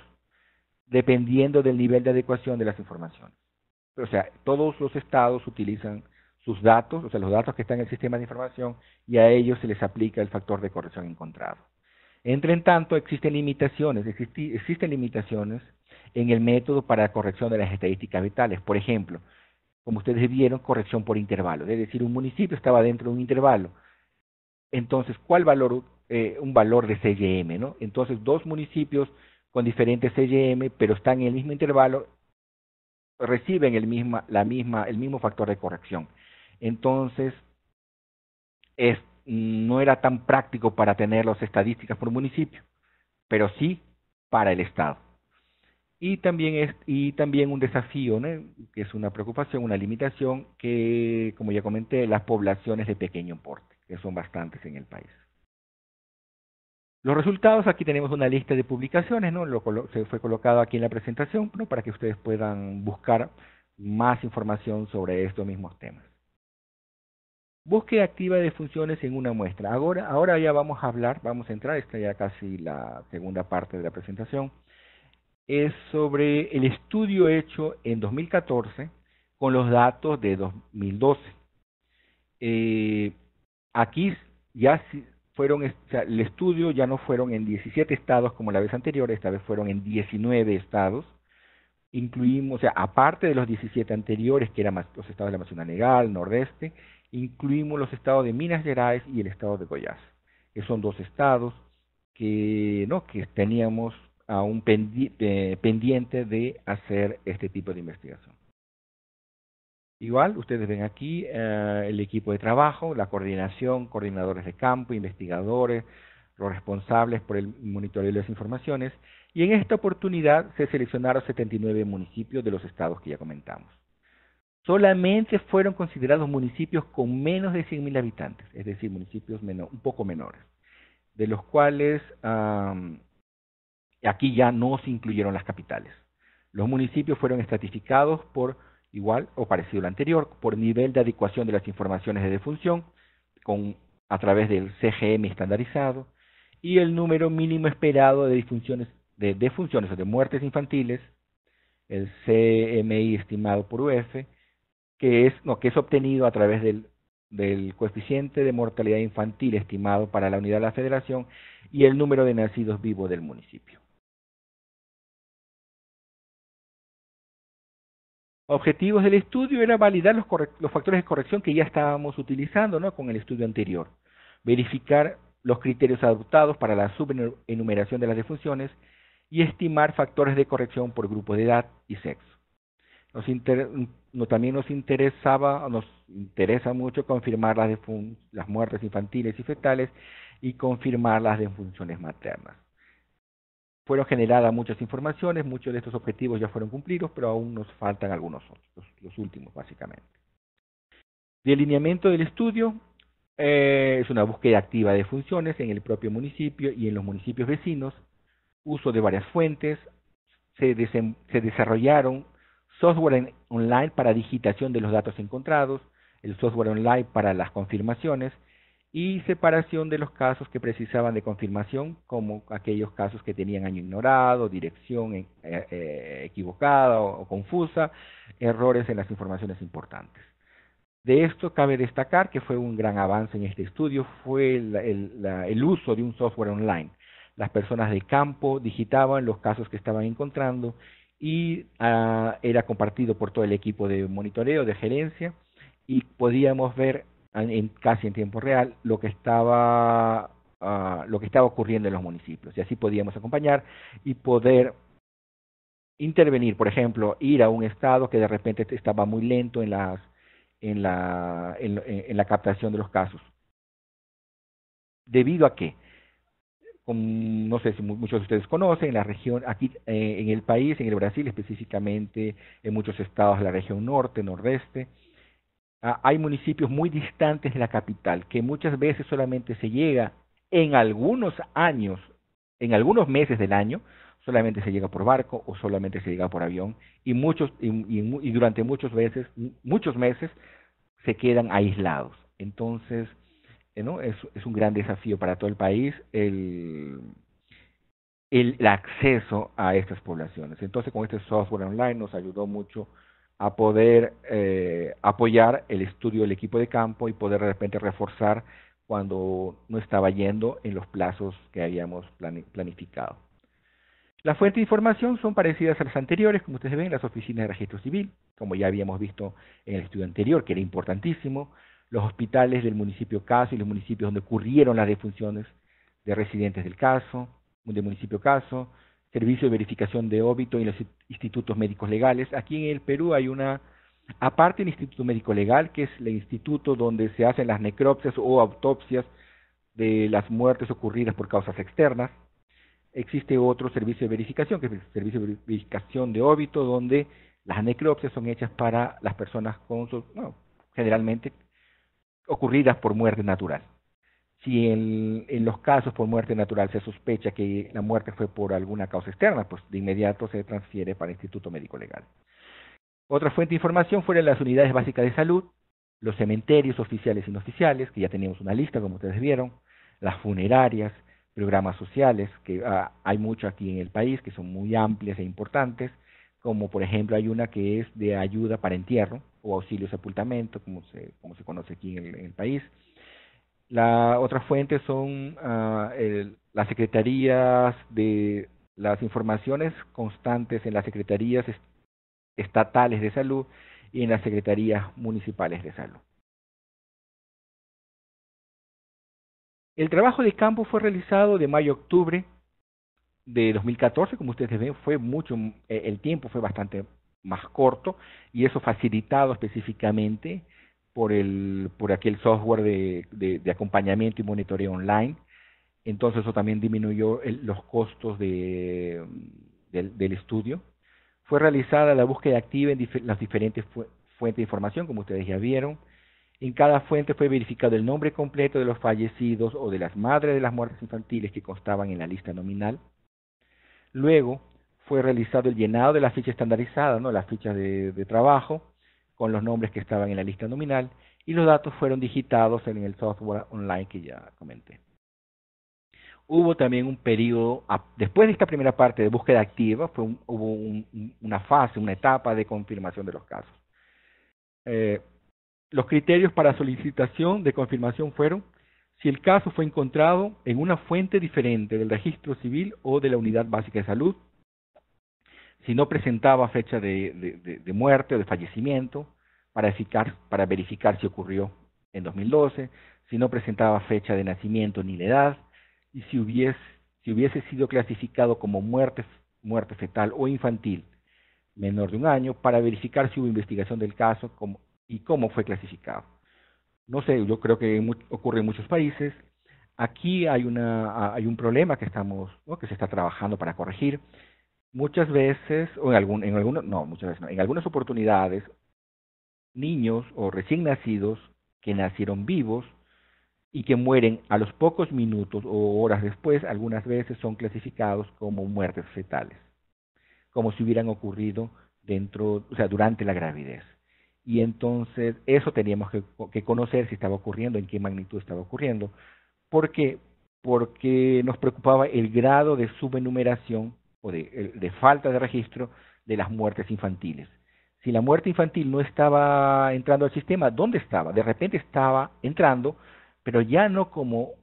dependiendo del nivel de adecuación de las informaciones. O sea, todos los estados utilizan sus datos, o sea, los datos que están en el sistema de información, y a ellos se les aplica el factor de corrección encontrado. Entre tanto, existen limitaciones en el método para corrección de las estadísticas vitales. Por ejemplo, como ustedes vieron, corrección por intervalo, es decir, un municipio estaba dentro de un intervalo. Entonces, ¿cuál valor? Un valor de CYM, ¿no? Entonces, dos municipios con diferentes CYM, pero están en el mismo intervalo, reciben el mismo factor de corrección. Entonces, no era tan práctico para tener las estadísticas por municipio, pero sí para el Estado. Y también un desafío, ¿no? Que es una preocupación, una limitación, que, como ya comenté, las poblaciones de pequeño porte, que son bastantes en el país. Los resultados, aquí tenemos una lista de publicaciones, ¿no? Se fue colocado aquí en la presentación, ¿no? Para que ustedes puedan buscar más información sobre estos mismos temas. Búsqueda activa de funciones en una muestra. Ahora ya vamos a entrar, esta ya casi la segunda parte de la presentación. Es sobre el estudio hecho en 2014 con los datos de 2012. Aquí ya el estudio ya no fueron en 17 estados como la vez anterior, esta vez fueron en 19 estados. Incluimos, o sea, aparte de los 17 anteriores, que eran los estados de la Amazonía Legal, Nordeste, incluimos los estados de Minas Gerais y el estado de Goiás, que son 2 estados que teníamos aún pendiente de hacer este tipo de investigación. Igual, ustedes ven aquí el equipo de trabajo, la coordinación, coordinadores de campo, investigadores, los responsables por el monitoreo de las informaciones, y en esta oportunidad se seleccionaron 79 municipios de los estados que ya comentamos. Solamente fueron considerados municipios con menos de 100.000 habitantes, es decir, municipios un poco menores, de los cuales aquí ya no se incluyeron las capitales. Los municipios fueron estratificados por igual o parecido al anterior, por nivel de adecuación de las informaciones de defunción, a través del CGM estandarizado, y el número mínimo esperado de defunciones o de muertes infantiles, el CMI estimado por UF, que es obtenido a través del coeficiente de mortalidad infantil estimado para la unidad de la federación y el número de nacidos vivos del municipio. Objetivos del estudio era validar los factores de corrección que ya estábamos utilizando, ¿no?, con el estudio anterior, verificar los criterios adoptados para la subenumeración de las defunciones y estimar factores de corrección por grupo de edad y sexo. También nos interesa mucho confirmar las muertes infantiles y fetales y confirmar las defunciones maternas. Fueron generadas muchas informaciones, muchos de estos objetivos ya fueron cumplidos, pero aún nos faltan algunos otros, los últimos básicamente. De alineamiento del estudio, es una búsqueda activa de funciones en el propio municipio y en los municipios vecinos, uso de varias fuentes, se desarrollaron software online para digitación de los datos encontrados, el software online para las confirmaciones y separación de los casos que precisaban de confirmación, como aquellos casos que tenían año ignorado, dirección equivocada o confusa, errores en las informaciones importantes. De esto cabe destacar que fue un gran avance en este estudio, fue el uso de un software online. Las personas de campo digitaban los casos que estaban encontrando y era compartido por todo el equipo de monitoreo, de gerencia, y podíamos ver casi en tiempo real lo que estaba ocurriendo en los municipios, y así podíamos acompañar y poder intervenir, por ejemplo, ir a un estado que de repente estaba muy lento en la captación de los casos. ¿Debido a qué? No sé si muchos de ustedes conocen, en la región, aquí en el país, en el Brasil específicamente, en muchos estados de la región norte, nordeste, hay municipios muy distantes de la capital, que muchas veces solamente se llega en algunos años, en algunos meses del año, solamente se llega por barco o solamente se llega por avión, y durante muchos meses se quedan aislados. Entonces, ¿no?, es un gran desafío para todo el país el acceso a estas poblaciones. Entonces, con este software online nos ayudó mucho a poder apoyar el estudio del equipo de campo y poder de repente reforzar cuando no estaba yendo en los plazos que habíamos planificado. Las fuentes de información son parecidas a las anteriores, como ustedes ven, las oficinas de registro civil, como ya habíamos visto en el estudio anterior, que era importantísimo, los hospitales del municipio caso y los municipios donde ocurrieron las defunciones de residentes del municipio caso, servicio de verificación de óbito y los institutos médicos legales. Aquí en el Perú hay aparte del Instituto Médico Legal, que es el instituto donde se hacen las necropsias o autopsias de las muertes ocurridas por causas externas, existe otro servicio de verificación, que es el servicio de verificación de óbito, donde las necropsias son hechas para las personas generalmente ocurridas por muerte natural. Si en los casos por muerte natural se sospecha que la muerte fue por alguna causa externa, pues de inmediato se transfiere para el Instituto Médico Legal. Otra fuente de información fueron las unidades básicas de salud, los cementerios oficiales y no oficiales, que ya teníamos una lista, como ustedes vieron, las funerarias, programas sociales, que hay mucho aquí en el país, que son muy amplias e importantes, como por ejemplo hay una que es de ayuda para entierro o auxilio sepultamento, como se conoce aquí en el país. La otra fuente son las secretarías de las informaciones constantes en las secretarías estatales de salud y en las secretarías municipales de salud. El trabajo de campo fue realizado de mayo a octubre de 2014, como ustedes ven, el tiempo fue bastante más corto y eso facilitado específicamente por aquel software de acompañamiento y monitoreo online. Entonces eso también disminuyó los costos del estudio. Fue realizada la búsqueda activa en las diferentes fuentes de información, como ustedes ya vieron. En cada fuente fue verificado el nombre completo de los fallecidos o de las madres de las muertes infantiles que constaban en la lista nominal. Luego fue realizado el llenado de la ficha estandarizada, ¿no?, las fichas de trabajo, con los nombres que estaban en la lista nominal, y los datos fueron digitados en el software online que ya comenté. Hubo también un periodo, después de esta primera parte de búsqueda activa, hubo una etapa de confirmación de los casos. Los criterios para solicitación de confirmación fueron si el caso fue encontrado en una fuente diferente del registro civil o de la unidad básica de salud, Si no presentaba fecha de muerte o de fallecimiento, para verificar si ocurrió en 2012, si no presentaba fecha de nacimiento ni la edad, y si hubiese sido clasificado como muerte fetal o infantil menor de un año, para verificar si hubo investigación del caso y cómo fue clasificado. No sé, yo creo que ocurre en muchos países. Aquí hay un problema ¿no?, que se está trabajando para corregir. Muchas veces, o muchas veces no, en algunas oportunidades, niños o recién nacidos que nacieron vivos y que mueren a los pocos minutos o horas después, algunas veces son clasificados como muertes fetales, como si hubieran ocurrido durante la gravidez. Y entonces eso teníamos que conocer si estaba ocurriendo, en qué magnitud estaba ocurriendo. ¿Por qué? Porque nos preocupaba el grado de subenumeración o de falta de registro de las muertes infantiles. Si la muerte infantil no estaba entrando al sistema, ¿dónde estaba? De repente estaba entrando, pero ya no como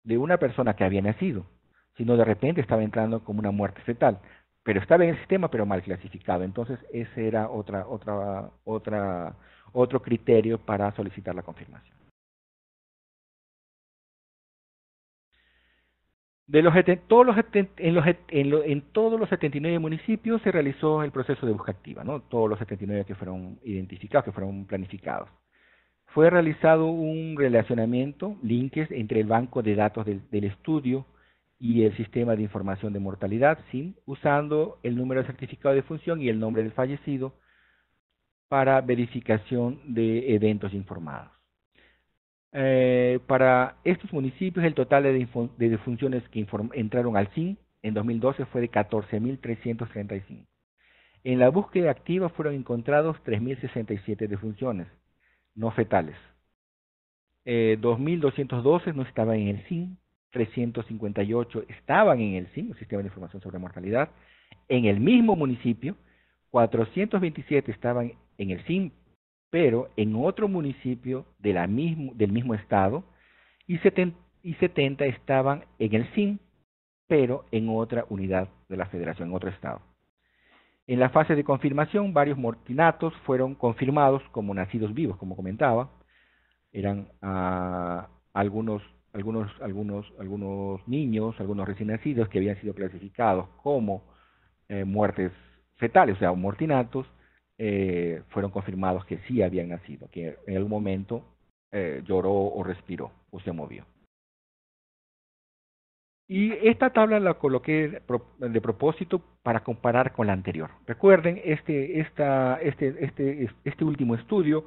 de una persona que había nacido, sino de repente estaba entrando como una muerte fetal. Pero estaba en el sistema, pero mal clasificado. Entonces, ese era otro criterio para solicitar la confirmación. En todos los 79 municipios se realizó el proceso de busca activa, ¿no? Todos los 79 que fueron identificados, que fueron planificados. Fue realizado un relacionamiento, links entre el banco de datos del estudio y el sistema de información de mortalidad, SIM, usando el número de certificado de defunción y el nombre del fallecido para verificación de eventos informados. Para estos municipios, el total de defunciones que entraron al SIM en 2012 fue de 14.335. En la búsqueda activa fueron encontrados 3.067 defunciones no fetales. 2.212 no estaban en el SIM, 358 estaban en el SIM, el Sistema de Información sobre Mortalidad. En el mismo municipio, 427 estaban en el SIM, pero en otro municipio del mismo estado, y 70 estaban en el SIM, pero en otra unidad de la federación, en otro estado. En la fase de confirmación, varios mortinatos fueron confirmados como nacidos vivos, como comentaba. Eran algunos niños, algunos recién nacidos que habían sido clasificados como muertes fetales, o sea, mortinatos, fueron confirmados que sí habían nacido, que en algún momento lloró o respiró o se movió. Y esta tabla la coloqué de propósito para comparar con la anterior. Recuerden, este último estudio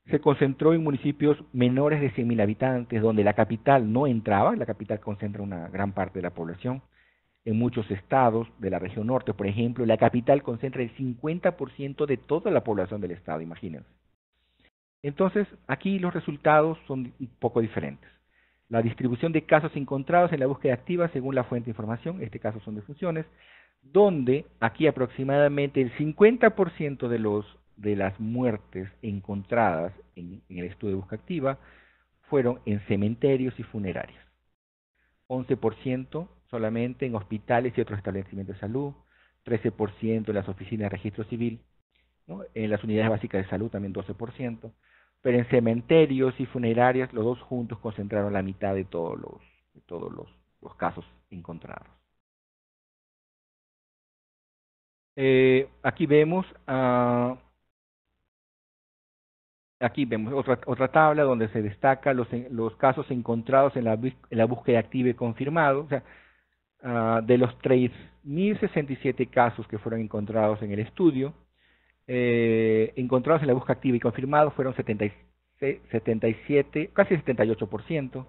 se concentró en municipios menores de 100.000 habitantes, donde la capital no entraba. La capital concentra una gran parte de la población. En muchos estados de la región norte, por ejemplo, la capital concentra el 50% de toda la población del estado, imagínense. Entonces, aquí los resultados son un poco diferentes. La distribución de casos encontrados en la búsqueda activa según la fuente de información, en este caso son defunciones, donde aquí aproximadamente el 50% de las muertes encontradas en el estudio de búsqueda activa fueron en cementerios y funerarias. 11% solamente en hospitales y otros establecimientos de salud, 13% en las oficinas de registro civil, ¿no? En las unidades básicas de salud también 12%, pero en cementerios y funerarias los dos juntos concentraron la mitad de todos los casos encontrados. Aquí vemos otra tabla donde se destaca los casos encontrados en la búsqueda activa y confirmado. O sea, de los 3.067 casos que fueron encontrados en el estudio, encontrados en la búsqueda activa y confirmado fueron 77, casi 78%,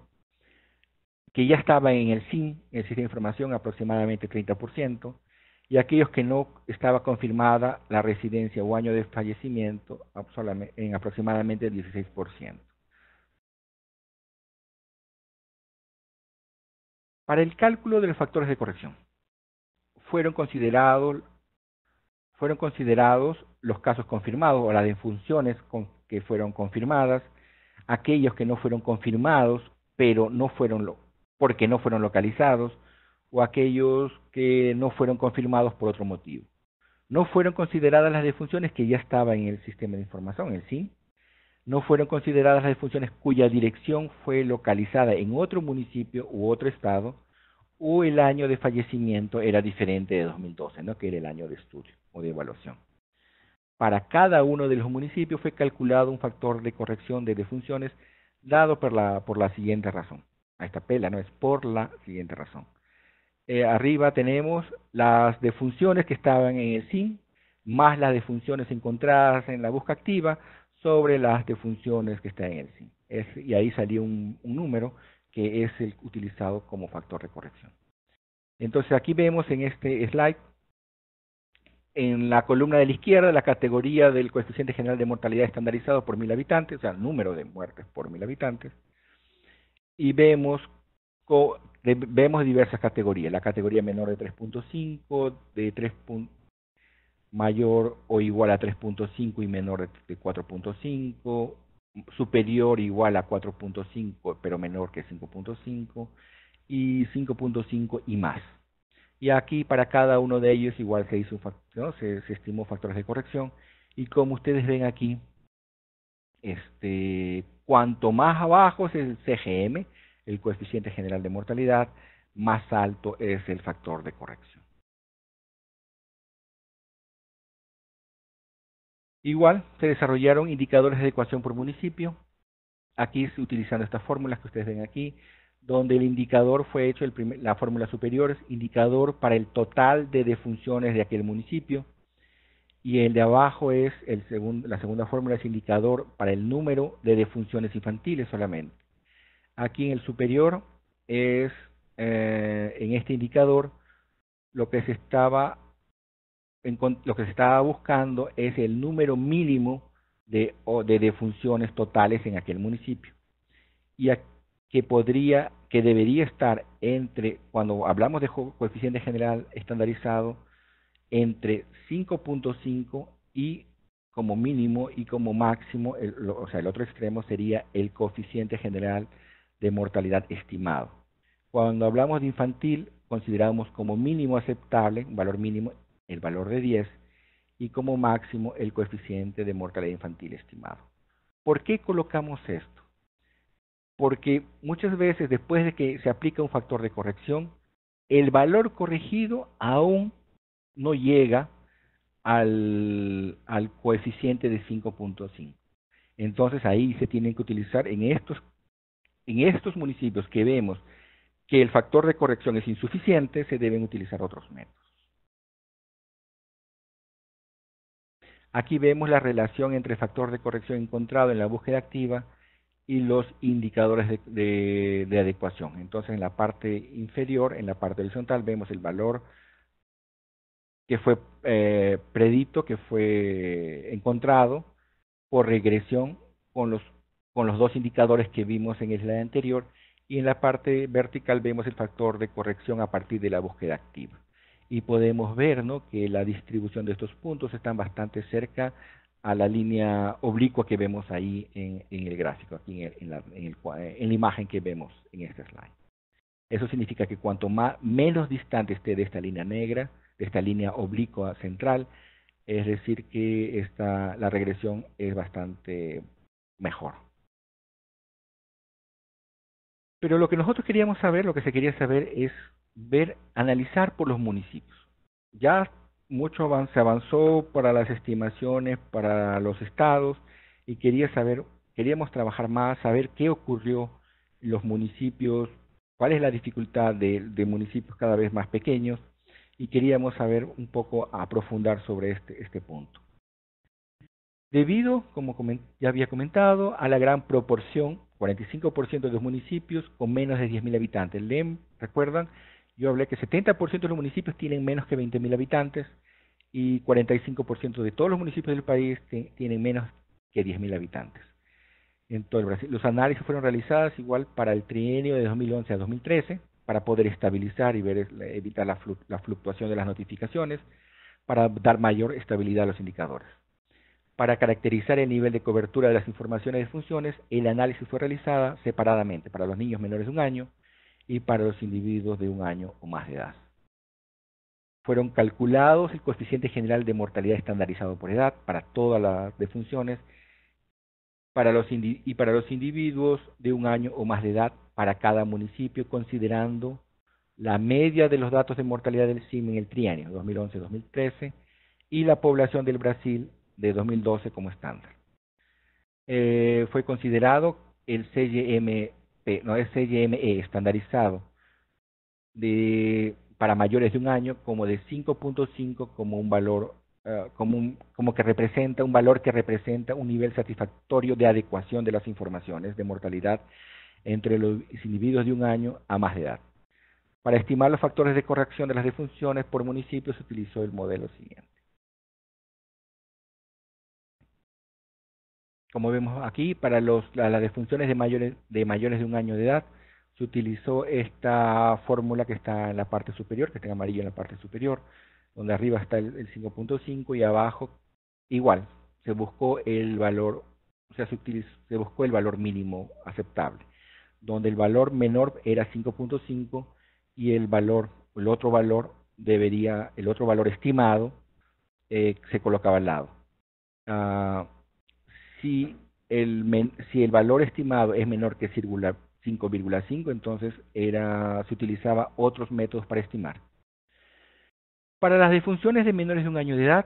que ya estaba en el SIM, el sistema de información, aproximadamente 30%, y aquellos que no estaba confirmada la residencia o año de fallecimiento en aproximadamente el 16%. Para el cálculo de los factores de corrección, fueron considerados los casos confirmados o las defunciones que fueron confirmadas, aquellos que no fueron confirmados pero porque no fueron localizados, o aquellos que no fueron confirmados por otro motivo. No fueron consideradas las defunciones que ya estaban en el sistema de información, el SIN. No fueron consideradas las defunciones cuya dirección fue localizada en otro municipio u otro estado, o el año de fallecimiento era diferente de 2012, ¿no? Que era el año de estudio o de evaluación. Para cada uno de los municipios fue calculado un factor de corrección de defunciones dado por la siguiente razón. A esta pela, ¿no? Es por la siguiente razón. Arriba tenemos las defunciones que estaban en el SIN, más las defunciones encontradas en la búsqueda activa sobre las defunciones que están en el SIN. Y ahí salió un número que es el utilizado como factor de corrección. Entonces aquí vemos en este slide, en la columna de la izquierda, la categoría del coeficiente general de mortalidad estandarizado por 1000 habitantes, o sea, el número de muertes por 1000 habitantes, y vemos diversas categorías. La categoría menor de 3.5, de 3 mayor o igual a 3.5 y menor de 4.5, superior igual a 4.5 pero menor que 5.5, y 5.5 y más. Y aquí para cada uno de ellos igual se hizo ¿no? se estimó factores de corrección, y como ustedes ven aquí, cuanto más abajo es el CGM, el coeficiente general de mortalidad, más alto es el factor de corrección. Igual se desarrollaron indicadores de adecuación por municipio, aquí utilizando estas fórmulas que ustedes ven aquí, donde el indicador fue hecho, la fórmula superior es indicador para el total de defunciones de aquel municipio, y el de abajo es la segunda fórmula es indicador para el número de defunciones infantiles solamente. Aquí en el superior es, en este indicador, lo que se estaba buscando es el número mínimo de defunciones totales en aquel municipio. Y que debería estar cuando hablamos de coeficiente general estandarizado, entre 5.5 y como mínimo y como máximo, o sea, el otro extremo sería el coeficiente general de mortalidad estimado. Cuando hablamos de infantil, consideramos como mínimo aceptable, un valor mínimo, el valor de 10, y como máximo el coeficiente de mortalidad infantil estimado. ¿Por qué colocamos esto? Porque muchas veces después de que se aplica un factor de corrección, el valor corregido aún no llega al coeficiente de 5.5. Entonces ahí se tienen que utilizar en estos municipios que vemos que el factor de corrección es insuficiente, se deben utilizar otros métodos. Aquí vemos la relación entre el factor de corrección encontrado en la búsqueda activa y los indicadores de adecuación. Entonces en la parte inferior, en la parte horizontal, vemos el valor que fue predicto, que fue encontrado por regresión con los dos indicadores que vimos en el slide anterior, y en la parte vertical vemos el factor de corrección a partir de la búsqueda activa. Y podemos ver, ¿no?, que la distribución de estos puntos están bastante cerca a la línea oblicua que vemos ahí en el gráfico, aquí en la imagen que vemos en este slide. Eso significa que cuanto menos distante esté de esta línea negra, de esta línea oblicua central, es decir que la regresión es bastante mejor. Pero lo que nosotros queríamos saber, lo que se quería saber es analizar por los municipios. Ya se avanzó para las estimaciones para los estados, y queríamos trabajar más, saber qué ocurrió en los municipios, cuál es la dificultad de municipios cada vez más pequeños, y queríamos saber un poco, aprofundar sobre este punto. Debido, como ya había comentado, a la gran proporción, 45% de los municipios con menos de 10.000 habitantes. ¿Recuerdan? Yo hablé que 70% de los municipios tienen menos que 20.000 habitantes, y 45% de todos los municipios del país tienen menos que 10.000 habitantes. En todo el Brasil. Los análisis fueron realizados igual para el trienio de 2011 a 2013, para poder estabilizar y evitar la fluctuación de las notificaciones, para dar mayor estabilidad a los indicadores. Para caracterizar el nivel de cobertura de las informaciones de funciones, el análisis fue realizado separadamente para los niños menores de 1 año y para los individuos de 1 año o más de edad. fueron calculados el coeficiente general de mortalidad estandarizado por edad para todas las defunciones para los individuos de 1 año o más de edad para cada municipio, considerando la media de los datos de mortalidad del CIM en el trienio 2011-2013 y la población del Brasil de 2012 como estándar. Fue considerado el CYME estandarizado para mayores de 1 año como de 5.5 como un valor como que representa un valor que representa un nivel satisfactorio de adecuación de las informaciones de mortalidad entre los individuos de 1 año a más de edad. Para estimar los factores de corrección de las defunciones por municipio se utilizó el modelo siguiente. Como vemos aquí, para las defunciones de mayores de 1 año de edad, se utilizó esta fórmula que está en la parte superior, que está en amarillo en la parte superior, donde arriba está el 5.5 y abajo igual, se buscó el valor, o sea, se buscó el valor mínimo aceptable, donde el valor menor era 5.5 y el otro valor estimado se colocaba al lado. Si el valor estimado es menor que 5,5, entonces se utilizaba otros métodos para estimar. Para las defunciones de menores de 1 año de edad,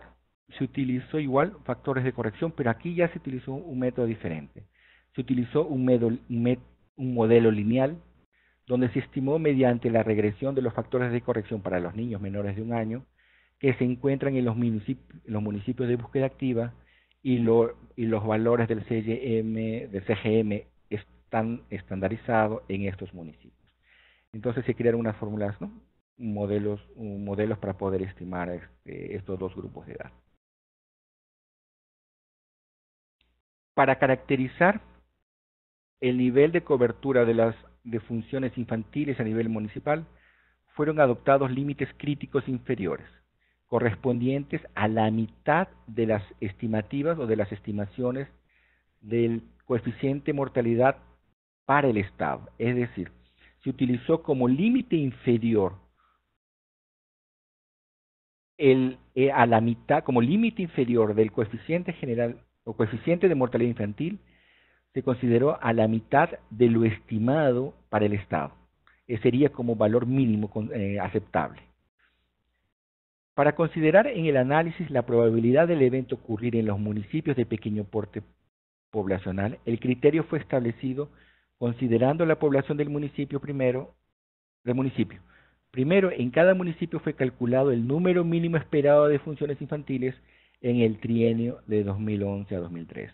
se utilizó igual factores de corrección, pero aquí ya se utilizó un método diferente. Se utilizó un modelo lineal, donde se estimó mediante la regresión de los factores de corrección para los niños menores de 1 año, que se encuentran en los municipios de búsqueda activa, y los valores del CGM están estandarizados en estos municipios. Entonces se crearon unas fórmulas, ¿no? modelos para poder estimar estos dos grupos de edad. Para caracterizar el nivel de cobertura de las defunciones infantiles a nivel municipal, fueron adoptados límites críticos inferiores, correspondientes a la mitad de las estimativas o de las estimaciones del coeficiente mortalidad para el Estado. Es decir, se utilizó como límite inferior a la mitad, como límite inferior del coeficiente general o coeficiente de mortalidad infantil, se consideró a la mitad de lo estimado para el Estado. Sería como valor mínimo aceptable. Para considerar en el análisis la probabilidad del evento ocurrir en los municipios de pequeño porte poblacional, el criterio fue establecido considerando la población del municipio. Primero, en cada municipio fue calculado el número mínimo esperado de defunciones infantiles en el trienio de 2011 a 2013.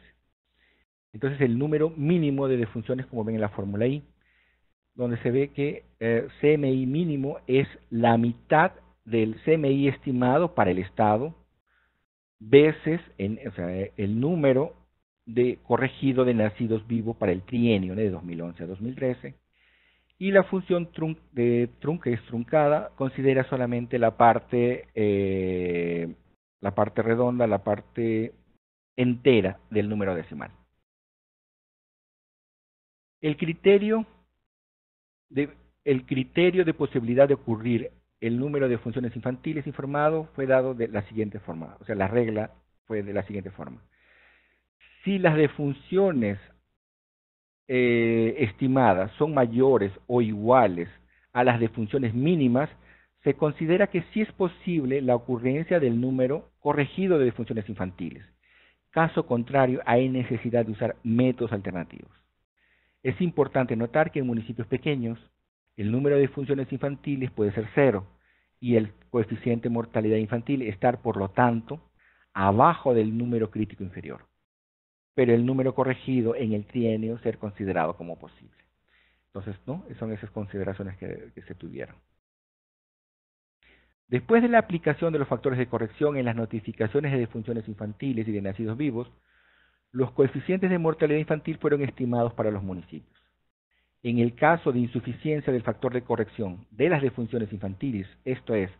Entonces, el número mínimo de defunciones, como ven en la fórmula I, donde se ve que CMI mínimo es la mitad del CMI estimado para el Estado, veces el número corregido de nacidos vivos para el trienio de 2011 a 2013, y la función que es truncada considera solamente la parte redonda, la parte entera del número decimal. El criterio de posibilidad de ocurrir el número de funciones infantiles informado fue dado de la siguiente forma, o sea, la regla fue de la siguiente forma. Si las defunciones estimadas son mayores o iguales a las defunciones mínimas, se considera que sí es posible la ocurrencia del número corregido de defunciones infantiles. Caso contrario, hay necesidad de usar métodos alternativos. Es importante notar que en municipios pequeños, el número de defunciones infantiles puede ser 0 y el coeficiente de mortalidad infantil estar, por lo tanto, abajo del número crítico inferior, pero el número corregido en el trienio ser considerado como posible. Entonces, ¿no? Son esas consideraciones que se tuvieron. Después de la aplicación de los factores de corrección en las notificaciones de defunciones infantiles y de nacidos vivos, los coeficientes de mortalidad infantil fueron estimados para los municipios. En el caso de insuficiencia del factor de corrección de las defunciones infantiles, esto es,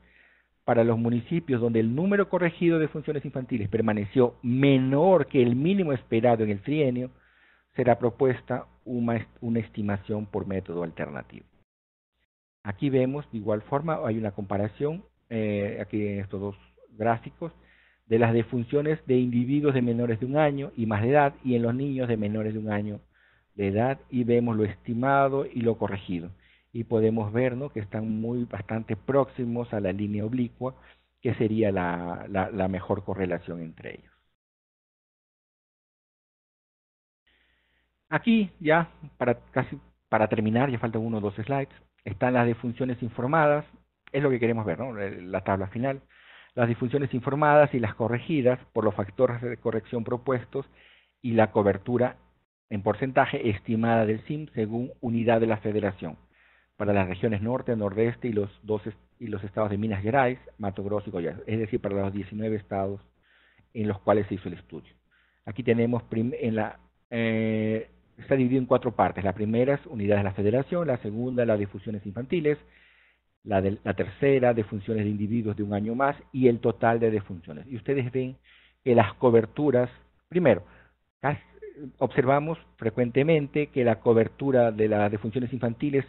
para los municipios donde el número corregido de defunciones infantiles permaneció menor que el mínimo esperado en el trienio, será propuesta una estimación por método alternativo. Aquí vemos, de igual forma, hay una comparación aquí en estos dos gráficos, de las defunciones de individuos de menores de 1 año y más de edad, y en los niños de menores de 1 año de edad, y vemos lo estimado y lo corregido. Y podemos ver, ¿no?, que están bastante próximos a la línea oblicua, que sería la mejor correlación entre ellos. Aquí ya, casi para terminar, ya faltan 1 o 2 slides, están las defunciones informadas, es lo que queremos ver, ¿no?, la tabla final. Las disfunciones informadas y las corregidas por los factores de corrección propuestos y la cobertura en porcentaje estimada del SIM según unidad de la federación para las regiones norte, nordeste y los estados de Minas Gerais, Mato Grosso y Goiás, es decir, para los 19 estados en los cuales se hizo el estudio. Aquí tenemos está dividido en 4 partes. La primera es unidades de la federación, la segunda las difusiones infantiles, la tercera defunciones de individuos de 1 año más y el total de defunciones. Y ustedes ven que las coberturas, primero, observamos frecuentemente que la cobertura de las defunciones infantiles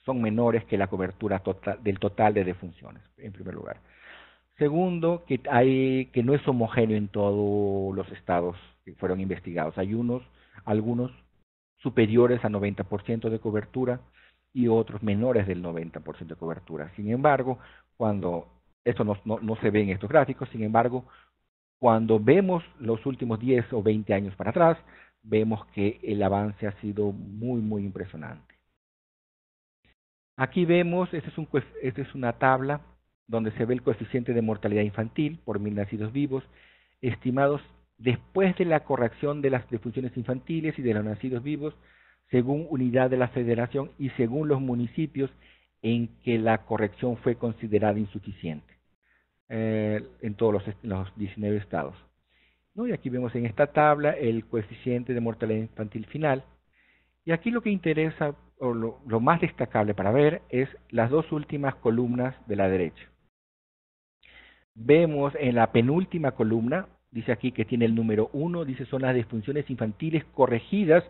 son menores que la cobertura del total de defunciones, en primer lugar. Segundo, que no es homogéneo en todos los estados que fueron investigados. Hay algunos superiores a 90% de cobertura y otros menores del 90% de cobertura. Sin embargo, esto no se ve en estos gráficos, sin embargo, cuando vemos los últimos 10 o 20 años para atrás, vemos que el avance ha sido muy, muy impresionante. Aquí vemos, esta es una tabla donde se ve el coeficiente de mortalidad infantil por 1000 nacidos vivos, estimados después de la corrección de las defunciones infantiles y de los nacidos vivos, según unidad de la federación y según los municipios en que la corrección fue considerada insuficiente, en todos los 19 estados. ¿No? Y aquí vemos en esta tabla el coeficiente de mortalidad infantil final. Y aquí lo que interesa, o lo más destacable para ver, es las 2 últimas columnas de la derecha. Vemos en la penúltima columna, dice aquí que tiene el número 1, dice son las disfunciones infantiles corregidas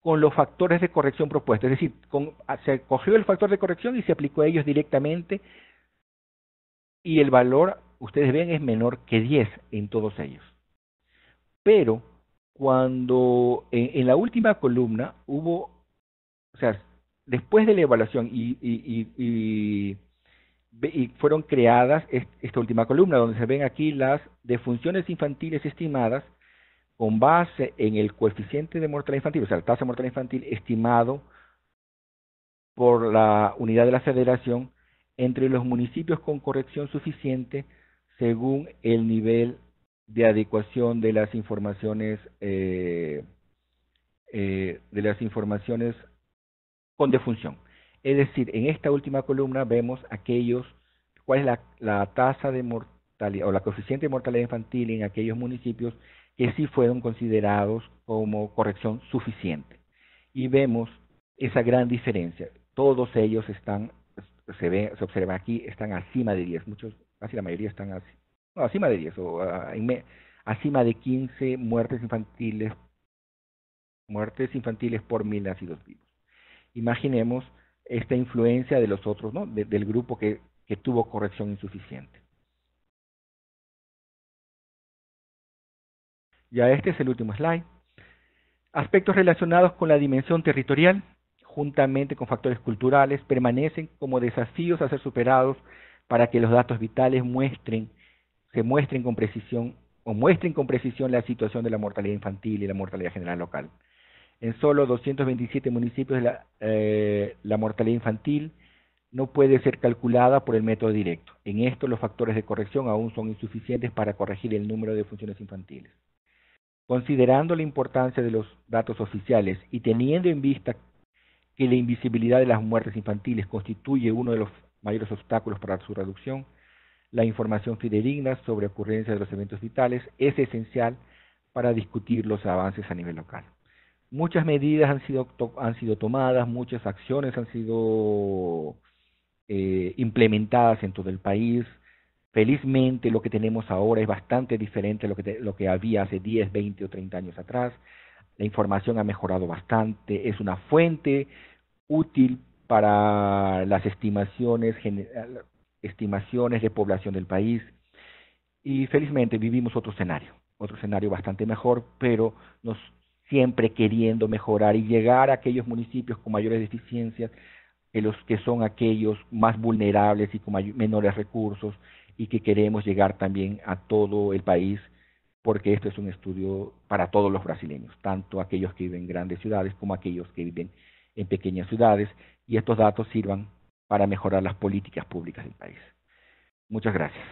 con los factores de corrección propuestos. Es decir, se cogió el factor de corrección y se aplicó a ellos directamente, y el valor, ustedes ven, es menor que 10 en todos ellos. Pero cuando en la última columna hubo, o sea, después de la evaluación y fueron creadas esta última columna, donde se ven aquí las defunciones infantiles estimadas con base en el coeficiente de mortalidad infantil, o sea, la tasa de mortalidad infantil estimado por la unidad de la federación entre los municipios con corrección suficiente según el nivel de adecuación de las informaciones con defunción. Es decir, en esta última columna vemos cuál es la tasa de mortalidad o la coeficiente de mortalidad infantil en aquellos municipios que sí fueron considerados como corrección suficiente. Y vemos esa gran diferencia. Todos ellos se observa aquí, están acima de 10. Casi la mayoría están acima de 10, o acima de 15 muertes infantiles por 1000 nacidos vivos. Imaginemos esta influencia de los otros, ¿no?, del grupo que tuvo corrección insuficiente. Ya este es el último slide. Aspectos relacionados con la dimensión territorial, juntamente con factores culturales, permanecen como desafíos a ser superados para que los datos vitales muestren con precisión la situación de la mortalidad infantil y la mortalidad general local. En solo 227 municipios la mortalidad infantil no puede ser calculada por el método directo. En esto los factores de corrección aún son insuficientes para corregir el número de funciones infantiles. Considerando la importancia de los datos oficiales y teniendo en vista que la invisibilidad de las muertes infantiles constituye uno de los mayores obstáculos para su reducción, la información fidedigna sobre ocurrencias de los eventos vitales es esencial para discutir los avances a nivel local. Muchas medidas han sido tomadas, muchas acciones han sido implementadas en todo el país. Felizmente lo que tenemos ahora es bastante diferente a lo que había hace 10, 20 o 30 años atrás. La información ha mejorado bastante, es una fuente útil para las estimaciones estimaciones de población del país, y felizmente vivimos otro escenario bastante mejor, pero nos siempre queriendo mejorar y llegar a aquellos municipios con mayores deficiencias, los que son aquellos más vulnerables y con menores recursos, y que queremos llegar también a todo el país, porque esto es un estudio para todos los brasileños, tanto aquellos que viven en grandes ciudades como aquellos que viven en pequeñas ciudades, y estos datos sirvan para mejorar las políticas públicas del país. Muchas gracias.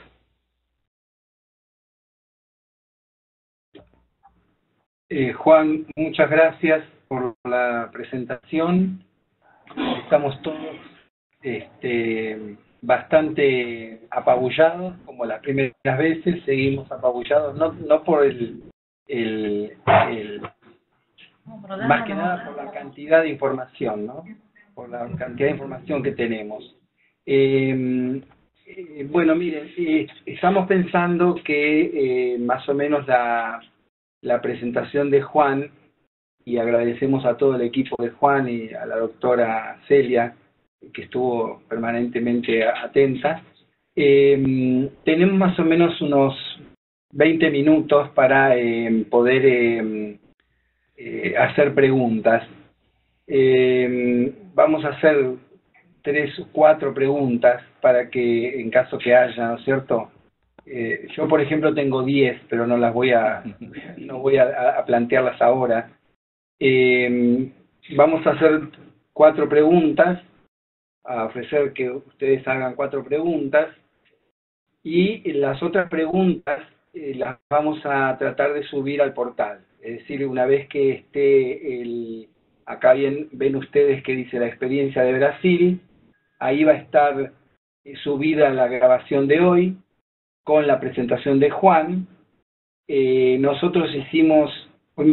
Juan, muchas gracias por la presentación. Estamos todos bastante apabullados, como las primeras veces, seguimos apabullados, no por más que nada por la cantidad de información, ¿no? Por la cantidad de información que tenemos. Bueno, miren, estamos pensando que más o menos la presentación de Juan, y agradecemos a todo el equipo de Juan y a la doctora Celia, que estuvo permanentemente atenta. Tenemos más o menos unos 20 minutos para poder hacer preguntas. Vamos a hacer 3 o 4 preguntas para que, en caso que haya, ¿no es cierto? Yo, por ejemplo, tengo 10, pero no voy a plantearlas ahora. Vamos a hacer 4 preguntas, a ofrecer que ustedes hagan 4 preguntas, y las otras preguntas las vamos a tratar de subir al portal. Es decir, una vez que esté acá ven ustedes que dice la experiencia de Brasil, ahí va a estar subida la grabación de hoy con la presentación de Juan. Nosotros hicimos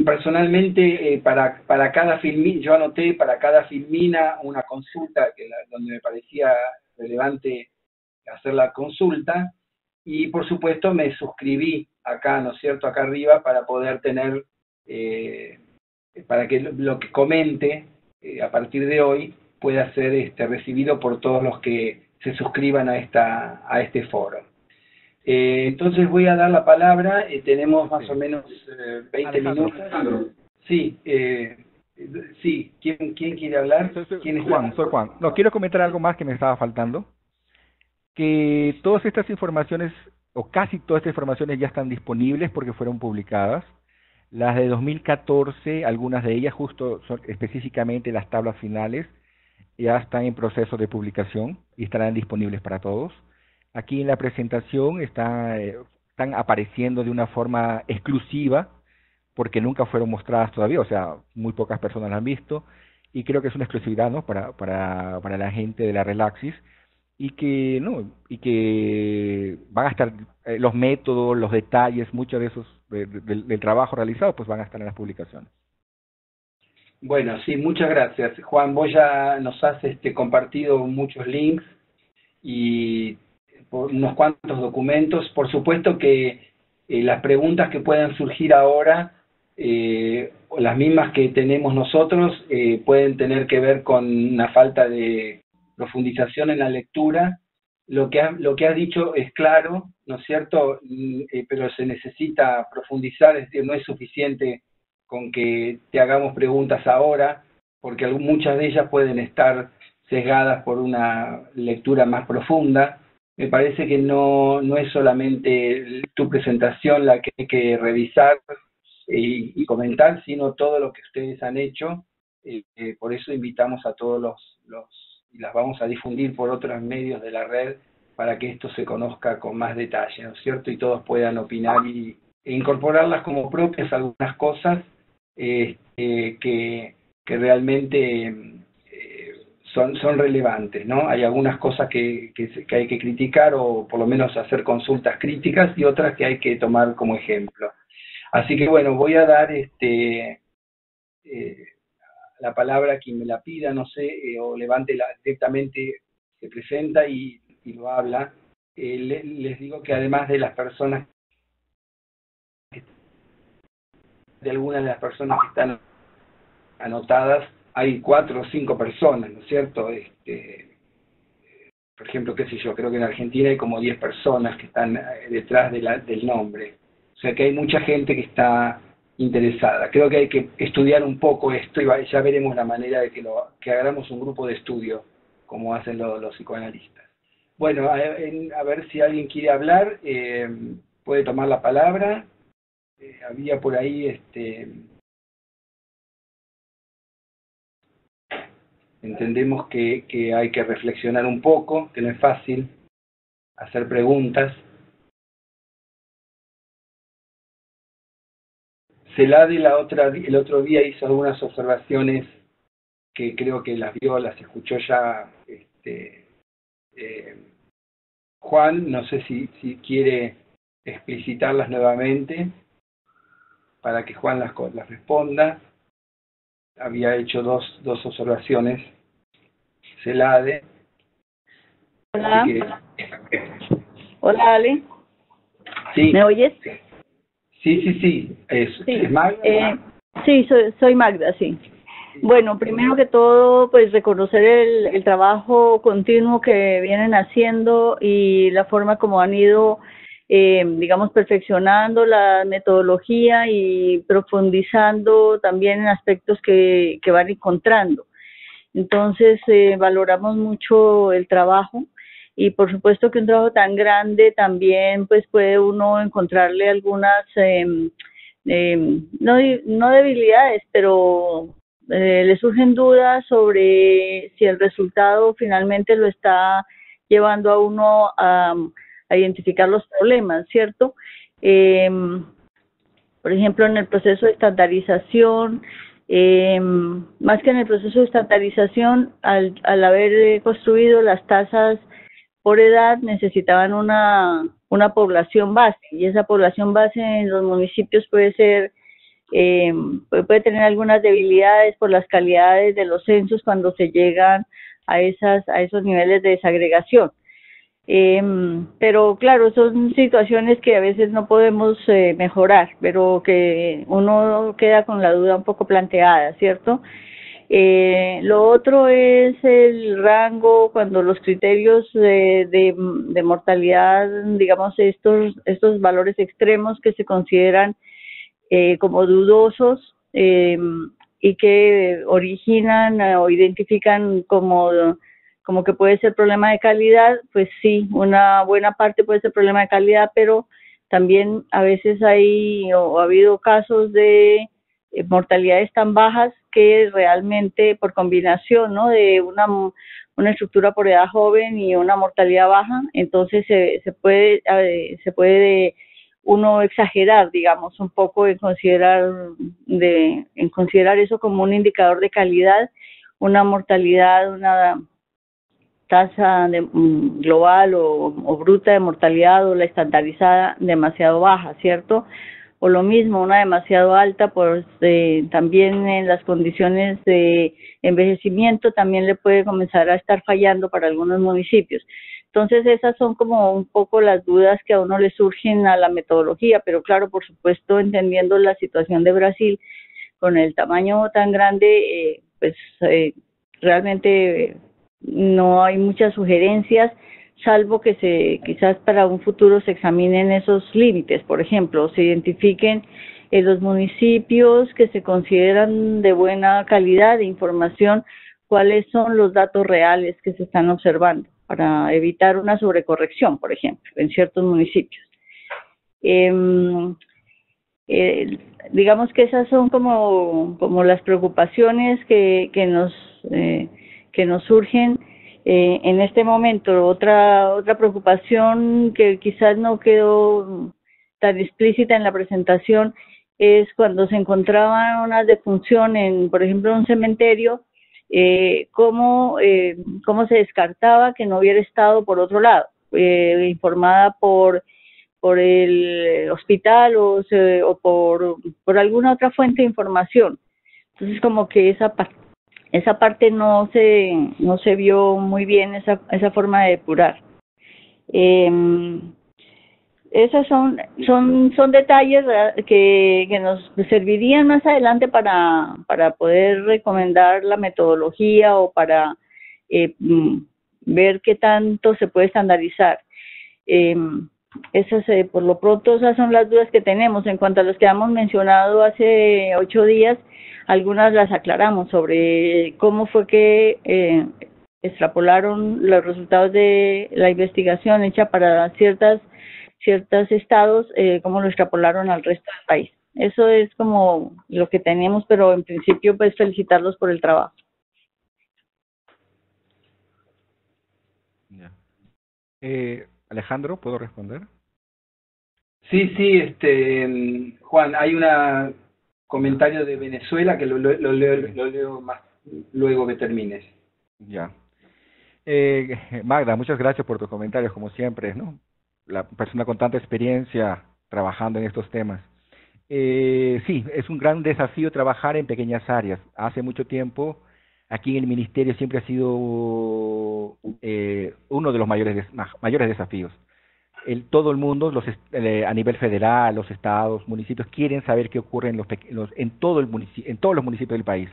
personalmente para cada filmina, yo anoté para cada filmina una consulta donde me parecía relevante hacer la consulta, y por supuesto me suscribí acá, ¿no es cierto?, acá arriba, para poder tener, para que lo que comente a partir de hoy pueda ser recibido por todos los que se suscriban a este foro. Entonces voy a dar la palabra, tenemos más o menos 20 minutos. Sí, sí. ¿Quién quiere hablar? ¿Quién es
Juan? Soy Juan. No, quiero comentar algo más que me estaba faltando, que todas estas informaciones, o casi todas estas informaciones, ya están disponibles porque fueron publicadas. Las de 2014, algunas de ellas, justo son específicamente las tablas finales, ya están en proceso de publicación y estarán disponibles para todos. Aquí en la presentación están apareciendo de una forma exclusiva, porque nunca fueron mostradas todavía, o sea, muy pocas personas las han visto, y creo que es una exclusividad, ¿no?, para la gente de la Relaxis, y que van a estar los métodos, los detalles, muchos de esos del trabajo realizado, pues van a estar en las publicaciones.
Bueno, sí, muchas gracias, Juan. Vos ya nos has compartido muchos links y unos cuantos documentos. Por supuesto que las preguntas que puedan surgir ahora, o las mismas que tenemos nosotros, pueden tener que ver con una falta de profundización en la lectura. Lo que has dicho es claro, ¿no es cierto?, pero se necesita profundizar, es decir, no es suficiente con que te hagamos preguntas ahora, porque muchas de ellas pueden estar sesgadas por una lectura más profunda. Me parece que no es solamente tu presentación la que hay que revisar y comentar, sino todo lo que ustedes han hecho. Por eso invitamos a todos y las vamos a difundir por otros medios de la red para que esto se conozca con más detalle, ¿no es cierto? Y todos puedan opinar e incorporarlas como propias algunas cosas que realmente son relevantes, ¿no? Hay algunas cosas que hay que criticar, o por lo menos hacer consultas críticas, y otras que hay que tomar como ejemplo. Así que bueno, voy a dar la palabra a quien me la pida, no sé, o directamente se presenta y lo habla. Les digo que además de las personas, de algunas de las personas que están anotadas, hay 4 o 5 personas, ¿no es cierto?, por ejemplo, qué sé yo, creo que en Argentina hay como 10 personas que están detrás del nombre. O sea que hay mucha gente que está interesada. Creo que hay que estudiar un poco esto y ya veremos la manera de que hagamos un grupo de estudio, como hacen los psicoanalistas. Bueno, a ver si alguien quiere hablar, puede tomar la palabra. Había por ahí, entendemos que hay que reflexionar un poco, que no es fácil hacer preguntas. Celade el otro día hizo algunas observaciones que creo que las vio, las escuchó ya Juan, no sé si quiere explicitarlas nuevamente para que Juan las responda. Había hecho dos observaciones, Celade.
Hola.
Que,
Hola, Ale.
sí.
¿Me oyes?
Sí. ¿Es Magda?
Sí, soy Magda, sí. Bueno, primero que todo, pues reconocer el trabajo continuo que vienen haciendo y la forma como han ido, digamos, perfeccionando la metodología y profundizando también en aspectos que van encontrando. Entonces, valoramos mucho el trabajo y por supuesto que un trabajo tan grande también pues puede uno encontrarle algunas, no debilidades, pero le surgen dudas sobre si el resultado finalmente lo está llevando a uno a identificar los problemas, ¿cierto? Por ejemplo, en el proceso de estandarización, más que en el proceso de estandarización, al haber construido las tasas por edad, necesitaban una población base, y esa población base en los municipios puede ser, puede tener algunas debilidades por las calidades de los censos cuando se llegan a esos niveles de desagregación. Pero claro, son situaciones que a veces no podemos mejorar, pero que uno queda con la duda un poco planteada, ¿cierto? Lo otro es el rango, cuando los criterios de mortalidad, digamos, estos valores extremos que se consideran como dudosos y que originan o identifican como que puede ser problema de calidad, pues sí, una buena parte puede ser problema de calidad, pero también a veces hay o ha habido casos de mortalidades tan bajas que realmente por combinación, ¿no?, de una estructura por edad joven y una mortalidad baja, entonces se puede uno exagerar, digamos, un poco en considerar eso como un indicador de calidad, una mortalidad, una tasa global o bruta de mortalidad o la estandarizada demasiado baja, ¿cierto? O lo mismo, una demasiado alta, pues también en las condiciones de envejecimiento también le puede comenzar a estar fallando para algunos municipios. Entonces esas son como un poco las dudas que a uno le surgen a la metodología, pero claro, por supuesto, entendiendo la situación de Brasil con el tamaño tan grande, realmente no hay muchas sugerencias, salvo que quizás para un futuro se examinen esos límites, por ejemplo, se identifiquen en los municipios que se consideran de buena calidad de información, cuáles son los datos reales que se están observando, para evitar una sobrecorrección, por ejemplo, en ciertos municipios. Digamos que esas son como las preocupaciones que nos surgen en este momento. Otra preocupación que quizás no quedó tan explícita en la presentación es cuando se encontraba una defunción por ejemplo, en un cementerio, cómo se descartaba que no hubiera estado por otro lado, informada por el hospital o por alguna otra fuente de información. Entonces, como que esa parte no se vio muy bien, esa forma de depurar. Esos son detalles que nos servirían más adelante para poder recomendar la metodología o para ver qué tanto se puede estandarizar. Esas, por lo pronto, esas son las dudas que tenemos. En cuanto a los que hemos mencionado hace 8 días, algunas las aclaramos sobre cómo fue que extrapolaron los resultados de la investigación hecha para ciertos estados, cómo lo extrapolaron al resto del país. Eso es como lo que tenemos, pero en principio, pues felicitarlos por el trabajo.
Ya. Alejandro, ¿puedo responder?
Sí, Juan, hay un comentario de Venezuela que lo leo más luego que termines.
Ya. Magda, muchas gracias por tus comentarios, como siempre, ¿no? La persona con tanta experiencia trabajando en estos temas. Sí, es un gran desafío trabajar en pequeñas áreas. Hace mucho tiempo, aquí en el ministerio siempre ha sido uno de los mayores desafíos. Todo el mundo, a nivel federal, los estados, municipios, quieren saber qué ocurre en todos los municipios del país.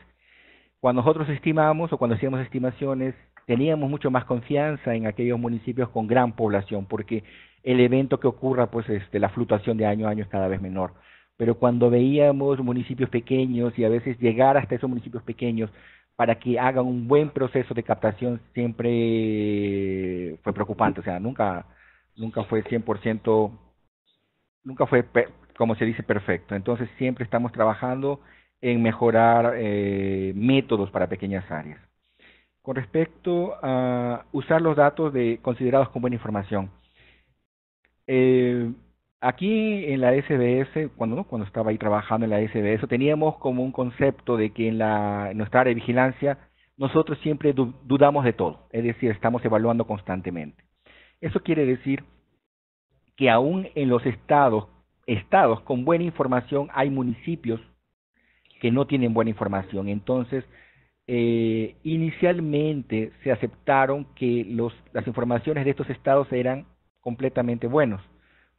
Cuando nosotros estimamos o cuando hacíamos estimaciones, teníamos mucho más confianza en aquellos municipios con gran población, porque el evento que ocurra, pues, la fluctuación de año a año es cada vez menor. Pero cuando veíamos municipios pequeños y a veces llegar hasta esos municipios pequeños para que hagan un buen proceso de captación, siempre fue preocupante. O sea, nunca fue 100%, nunca fue, como se dice, perfecto. Entonces siempre estamos trabajando en mejorar métodos para pequeñas áreas. Con respecto a usar los datos considerados como buena información, aquí en la SBS, cuando estaba ahí trabajando en la SBS, teníamos como un concepto de que en nuestra área de vigilancia nosotros siempre dudamos de todo, es decir, estamos evaluando constantemente. Eso quiere decir que aún en los estados con buena información hay municipios que no tienen buena información. Entonces, inicialmente se aceptaron que las informaciones de estos estados eran completamente buenos,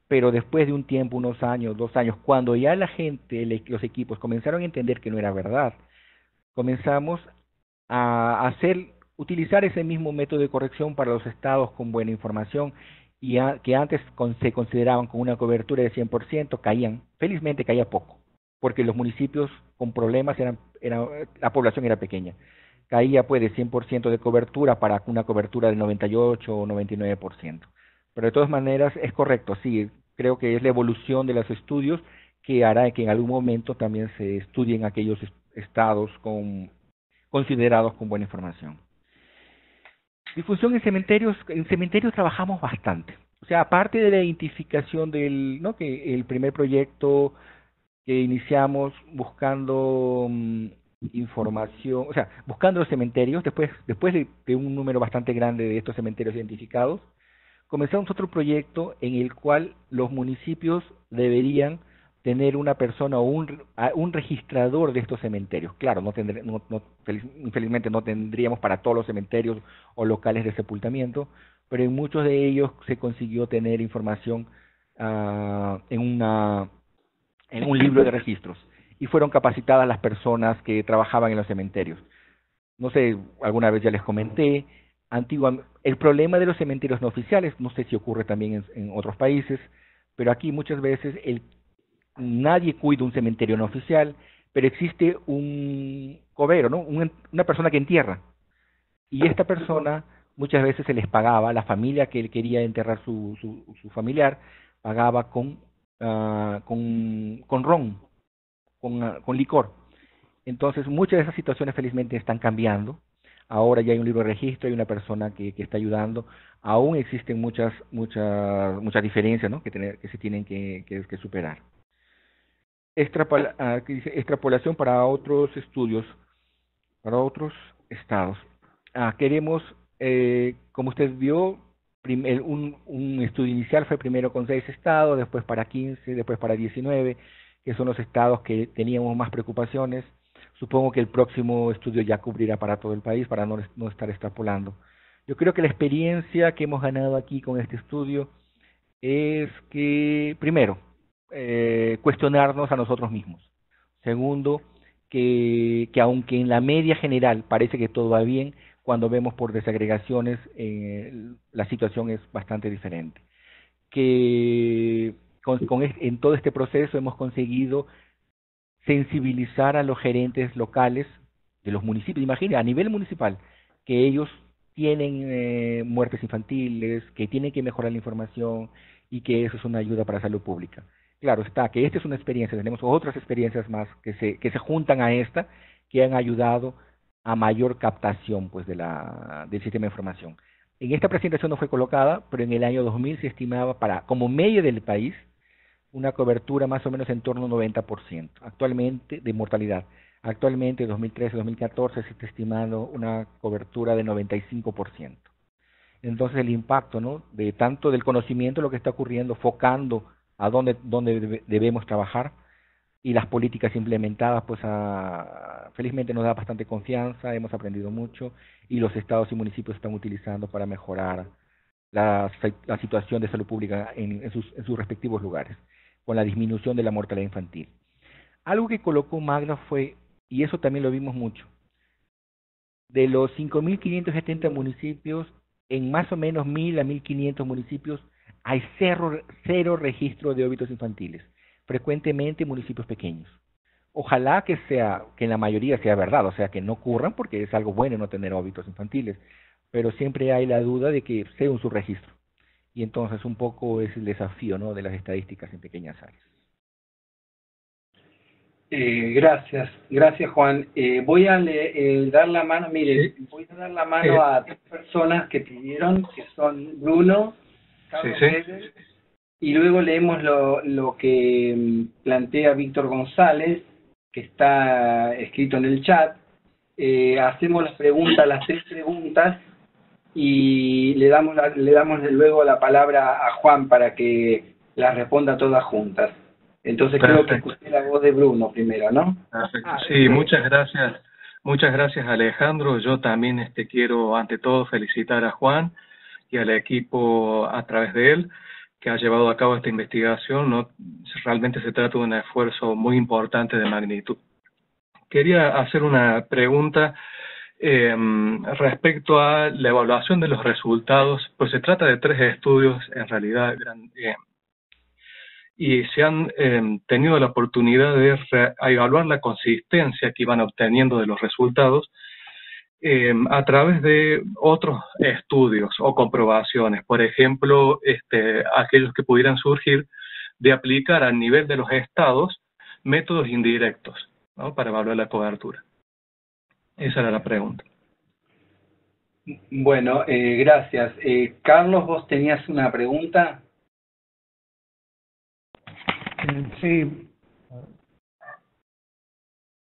pero después de un tiempo, unos años, 2 años, cuando ya la gente, los equipos comenzaron a entender que no era verdad, comenzamos a utilizar ese mismo método de corrección para los estados con buena información y que antes se consideraban con una cobertura de 100%, felizmente caía poco, porque los municipios con problemas la población era pequeña. Caía pues de 100% de cobertura para una cobertura del 98 o 99%. Pero de todas maneras es correcto, sí, creo que es la evolución de los estudios que hará que en algún momento también se estudien aquellos estados considerados con buena información. Difusión en cementerios trabajamos bastante. O sea, aparte de la identificación que el primer proyecto que iniciamos buscando información, o sea, buscando los cementerios, después de un número bastante grande de estos cementerios identificados, comenzamos otro proyecto en el cual los municipios deberían tener una persona o un registrador de estos cementerios. Claro, infelizmente no tendríamos para todos los cementerios o locales de sepultamiento, pero en muchos de ellos se consiguió tener información en un libro de registros y fueron capacitadas las personas que trabajaban en los cementerios. No sé, alguna vez ya les comenté, el problema de los cementerios no oficiales, no sé si ocurre también en otros países, pero aquí muchas veces nadie cuida un cementerio no oficial, pero existe un cobero, ¿no? Una persona que entierra, y esta persona muchas veces se les pagaba, la familia que él quería enterrar su familiar, pagaba con ron, con licor. Entonces muchas de esas situaciones felizmente están cambiando. Ahora ya hay un libro de registro, hay una persona que está ayudando. Aún existen muchas diferencias, ¿no? que se tienen que superar. Extrapolación para otros estudios, para otros estados. Queremos, como usted vio, un estudio inicial fue primero con 6 estados, después para 15, después para 19, que son los estados que teníamos más preocupaciones. Supongo que el próximo estudio ya cubrirá para todo el país, para no estar extrapolando. Yo creo que la experiencia que hemos ganado aquí con este estudio es que, primero, cuestionarnos a nosotros mismos. Segundo, que aunque en la media general parece que todo va bien, cuando vemos por desagregaciones, la situación es bastante diferente. Que en todo este proceso hemos conseguido sensibilizar a los gerentes locales de los municipios. Imagina, a nivel municipal, que ellos tienen muertes infantiles, que tienen que mejorar la información y que eso es una ayuda para salud pública. Claro está, que esta es una experiencia, tenemos otras experiencias más que se juntan a esta, que han ayudado a mayor captación pues del sistema de información. En esta presentación no fue colocada, pero en el año 2000 se estimaba como media del país una cobertura más o menos en torno al 90% actualmente de mortalidad. Actualmente, 2013-2014, se está estimando una cobertura de 95%. Entonces, el impacto, ¿no?, de tanto del conocimiento de lo que está ocurriendo, focando a dónde debemos trabajar, y las políticas implementadas, pues felizmente nos da bastante confianza, hemos aprendido mucho, y los estados y municipios están utilizando para mejorar la situación de salud pública en sus respectivos lugares, con la disminución de la mortalidad infantil. Algo que colocó Magda fue, y eso también lo vimos mucho, de los 5.570 municipios, en más o menos 1.000 a 1.500 municipios hay cero registro de óbitos infantiles, frecuentemente municipios pequeños. Ojalá que en la mayoría sea verdad, o sea, que no ocurran, porque es algo bueno no tener óbitos infantiles, pero siempre hay la duda de que sea un subregistro. Y entonces un poco es el desafío, ¿no?, de las estadísticas en pequeñas áreas.
Gracias Juan. Voy a dar la mano, voy a dar la mano a 3 personas que pidieron, que son Bruno, Carlos Weber, y luego leemos lo que plantea Víctor González, que está escrito en el chat. Hacemos las 3 preguntas, y le damos luego la palabra a Juan para que las responda todas juntas. Entonces creo que escuché la voz de Bruno primero, ¿no?
Perfecto. Sí, muchas gracias. Muchas gracias, Alejandro. Yo también quiero, ante todo, felicitar a Juan y al equipo a través de él, que ha llevado a cabo esta investigación. ¿No? Realmente se trata de un esfuerzo muy importante de magnitud. Quería hacer una pregunta respecto a la evaluación de los resultados. Pues se trata de 3 estudios, en realidad, y se han tenido la oportunidad de evaluar la consistencia que iban obteniendo de los resultados a través de otros estudios o comprobaciones. Por ejemplo, aquellos que pudieran surgir de aplicar a nivel de los estados métodos indirectos, ¿no?, para evaluar la cobertura. Esa era la pregunta.
Bueno, gracias. Carlos, ¿vos tenías una pregunta?
Sí.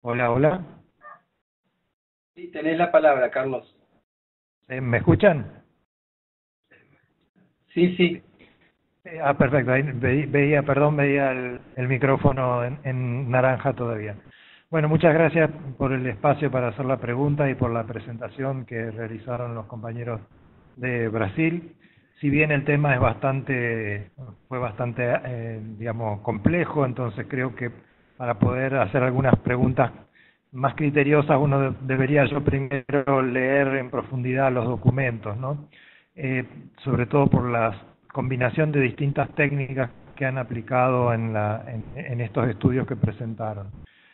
Hola.
Sí, tenés la palabra, Carlos.
¿Me escuchan?
Sí.
Perfecto. Ahí veía el micrófono en naranja todavía. Bueno, muchas gracias por el espacio para hacer la pregunta y por la presentación que realizaron los compañeros de Brasil. Si bien el tema fue bastante, digamos, complejo, entonces creo que para poder hacer algunas preguntas más criteriosas uno debería yo primero leer en profundidad los documentos, ¿no? Sobre todo por la combinación de distintas técnicas que han aplicado en estos estudios que presentaron.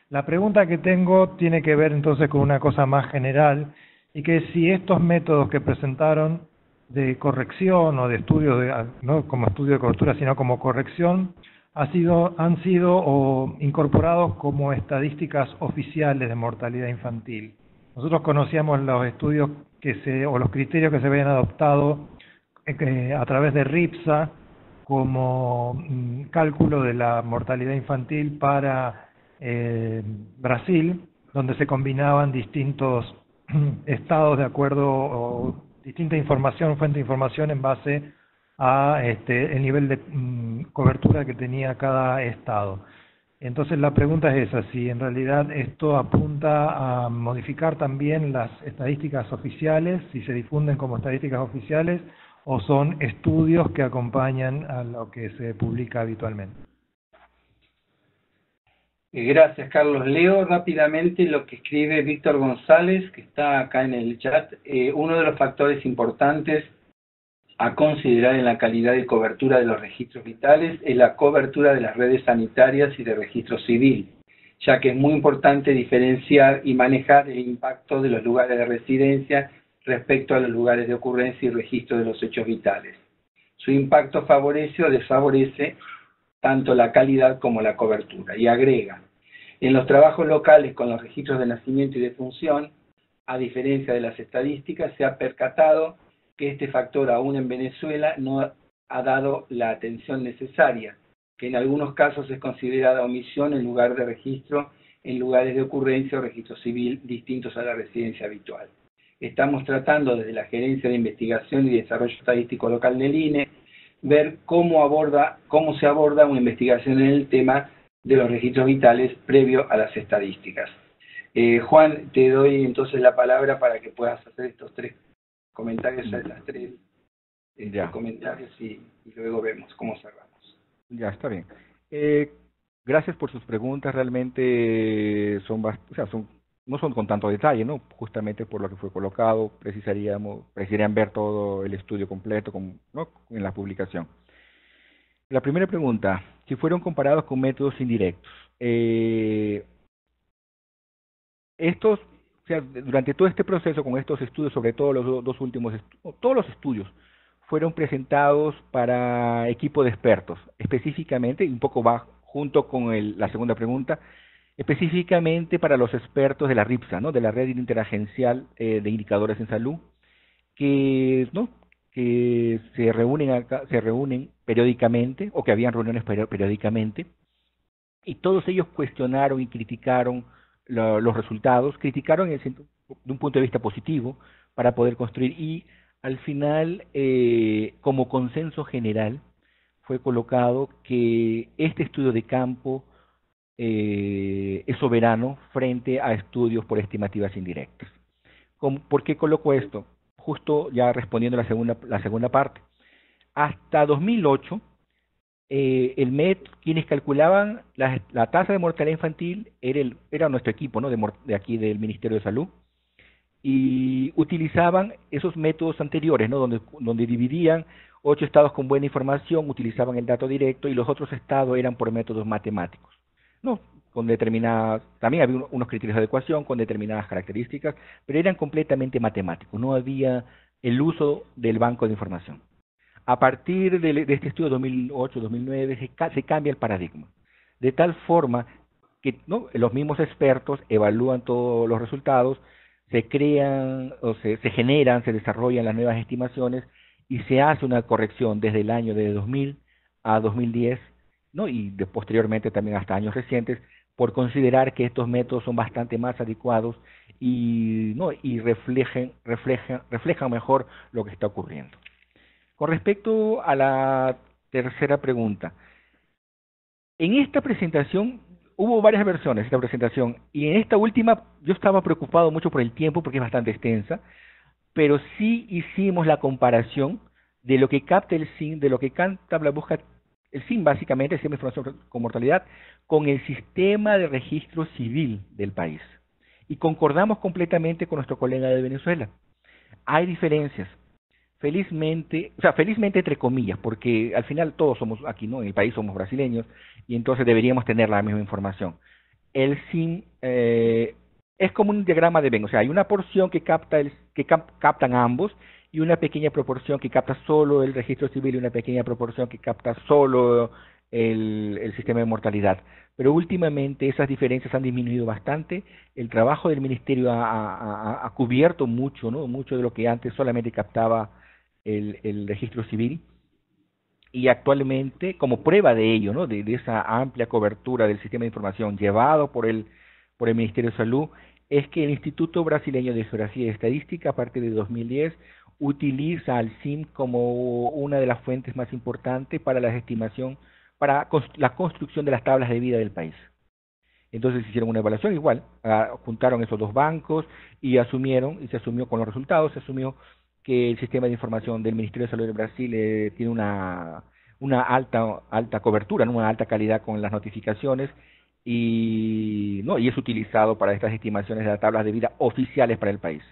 La pregunta que tengo tiene que ver entonces con una cosa más general, y que si estos métodos que presentaron de corrección o de estudio, no como estudio de cobertura, sino como corrección, han sido incorporados como estadísticas oficiales de mortalidad infantil. Nosotros conocíamos los estudios o los criterios que se habían adoptado a través de RIPSA como cálculo de la mortalidad infantil para Brasil, donde se combinaban distintos estados de acuerdo o distinta información, fuente de información en base a el nivel de cobertura que tenía cada estado. Entonces la pregunta es esa, si en realidad esto apunta a modificar también las estadísticas oficiales, si se difunden como estadísticas oficiales o son estudios que acompañan a lo que se publica habitualmente.
Gracias, Carlos. Leo rápidamente lo que escribe Víctor González, que está acá en el chat. Uno de los factores importantes a considerar en la calidad de cobertura de los registros vitales es la cobertura de las redes sanitarias y de registro civil, ya que es muy importante diferenciar y manejar el impacto de los lugares de residencia respecto a los lugares de ocurrencia y registro de los hechos vitales. Su impacto favorece o desfavorece tanto la calidad como la cobertura. Y agrega, en los trabajos locales con los registros de nacimiento y defunción, a diferencia de las estadísticas, se ha percatado que este factor aún en Venezuela no ha dado la atención necesaria, que en algunos casos es considerada omisión en lugar de registro en lugares de ocurrencia o registro civil distintos a la residencia habitual. Estamos tratando desde la Gerencia de Investigación y Desarrollo Estadístico Local del INE ver cómo se aborda una investigación en el tema de los registros vitales previo a las estadísticas. Juan, te doy entonces la palabra para que puedas hacer estos 3 comentarios a estas 3 comentarios y luego vemos cómo cerramos.
Ya, está bien. Gracias por sus preguntas, realmente no son con tanto detalle, ¿no? Justamente por lo que fue colocado, precisarían ver todo el estudio completo ¿no? En la publicación. La primera pregunta, si fueron comparados con métodos indirectos. Durante todo este proceso, con estos estudios, sobre todo los dos últimos, todos los estudios fueron presentados para equipo de expertos, específicamente, un poco junto con la segunda pregunta, específicamente para los expertos de la RIPSA, ¿no? De la Red Interagencial de Indicadores en Salud, que se reúnen periódicamente, o que habían reuniones periódicamente, y todos ellos cuestionaron y criticaron los resultados, criticaron de un punto de vista positivo para poder construir, y al final, como consenso general, fue colocado que este estudio de campo es soberano frente a estudios por estimativas indirectas. ¿Por qué coloco esto? Justo ya respondiendo la segunda parte. Hasta 2008, el MED, quienes calculaban la tasa de mortalidad infantil, era nuestro equipo, ¿no? de aquí del Ministerio de Salud, y utilizaban esos métodos anteriores, ¿no? donde dividían 8 estados con buena información, utilizaban el dato directo, y los otros estados eran por métodos matemáticos, ¿no? Con determinadas, también había unos criterios de adecuación con determinadas características, pero eran completamente matemáticos, no había el uso del banco de información. A partir de este estudio 2008-2009 se cambia el paradigma, de tal forma que, ¿no? Los mismos expertos evalúan todos los resultados, se crean, se generan, se desarrollan las nuevas estimaciones, y se hace una corrección desde el año de 2000 a 2010, ¿no? Y posteriormente también hasta años recientes, por considerar que estos métodos son bastante más adecuados y reflejan mejor lo que está ocurriendo. Con respecto a la tercera pregunta, en esta presentación hubo varias versiones de esta presentación, y en esta última yo estaba preocupado mucho por el tiempo porque es bastante extensa, pero sí hicimos la comparación de lo que capta el SIN, de lo que capta la búsqueda, el SIN básicamente, el Sistema de Información con Mortalidad, con el sistema de registro civil del país. Y concordamos completamente con nuestro colega de Venezuela. Hay diferencias. Felizmente entre comillas, porque al final todos somos aquí, ¿no? En el país somos brasileños, y entonces deberíamos tener la misma información. El SIN es como un diagrama de Venn, o sea, hay una porción que captan ambos, y una pequeña proporción que capta solo el registro civil, y una pequeña proporción que capta solo el sistema de mortalidad. Pero últimamente esas diferencias han disminuido bastante. El trabajo del ministerio ha cubierto mucho, ¿no? Mucho de lo que antes solamente captaba el registro civil, y actualmente, como prueba de ello, ¿no? de esa amplia cobertura del sistema de información llevado por el Ministerio de Salud, es que el Instituto Brasileño de Geografía y Estadística, a partir de 2010, utiliza al SIM como una de las fuentes más importantes para la estimación, para la construcción de las tablas de vida del país. Entonces hicieron una evaluación igual, juntaron esos dos bancos y se asumió con los resultados, se asumió que el sistema de información del Ministerio de Salud de Brasil tiene una alta cobertura, ¿no? Una alta calidad con las notificaciones, y es utilizado para estas estimaciones de las tablas de vida oficiales para el país.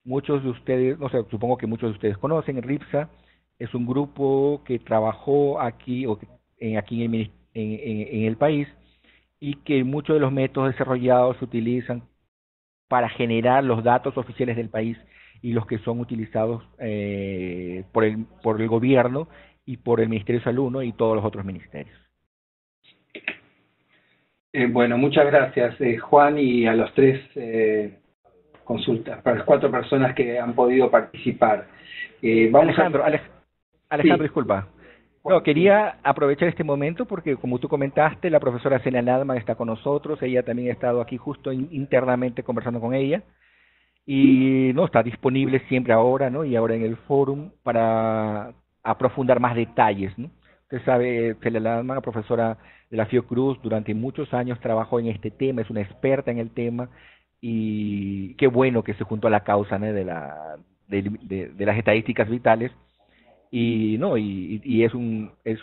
Muchos de ustedes, no sé, supongo que muchos de ustedes conocen, RIPSA es un grupo que trabajó aquí en el país, y que muchos de los métodos desarrollados se utilizan para generar los datos oficiales del país y los que son utilizados por el gobierno y por el Ministerio de Salud, ¿no? Y todos los otros ministerios.
Bueno, muchas gracias, Juan, y a los tres consultas, para las 4 personas que han podido participar.
Alejandro,
Sí.
disculpa. No, quería aprovechar este momento porque, como tú comentaste, la profesora Celia Nadman está con nosotros. Ella también ha estado aquí justo internamente conversando con ella. Y no está disponible siempre ahora, ¿no? Y ahora en el fórum para aprofundar más detalles, ¿no? Usted sabe, Celia Nadman, profesora de la Fiocruz, durante muchos años trabajó en este tema, es una experta en el tema, y qué bueno que se juntó a la causa, ¿no? de las estadísticas vitales. Y es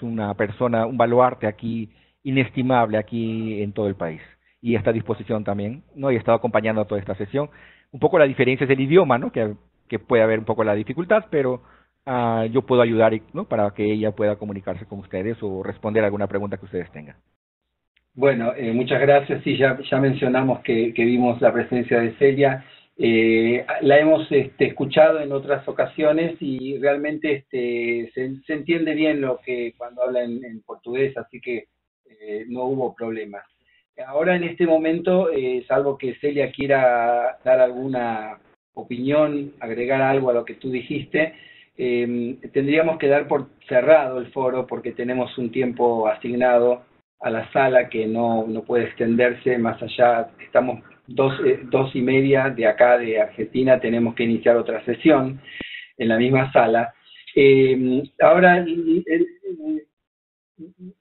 una persona, un baluarte aquí inestimable aquí en todo el país, y está a disposición también, ¿no? Y ha estado acompañando a toda esta sesión. Un poco la diferencia es el idioma, ¿no? Que puede haber un poco la dificultad, pero yo puedo ayudar, ¿no? Para que ella pueda comunicarse con ustedes o responder alguna pregunta que ustedes tengan.
Bueno, muchas gracias. Sí, ya mencionamos que vimos la presencia de Celia. La hemos escuchado en otras ocasiones y realmente se entiende bien lo que cuando habla en portugués, así que no hubo problemas. Ahora en este momento, salvo que Celia quiera dar alguna opinión, agregar algo a lo que tú dijiste, tendríamos que dar por cerrado el foro porque tenemos un tiempo asignado a la sala que no puede extenderse más allá. Estamos 2:30 de acá de Argentina, tenemos que iniciar otra sesión en la misma sala. Ahora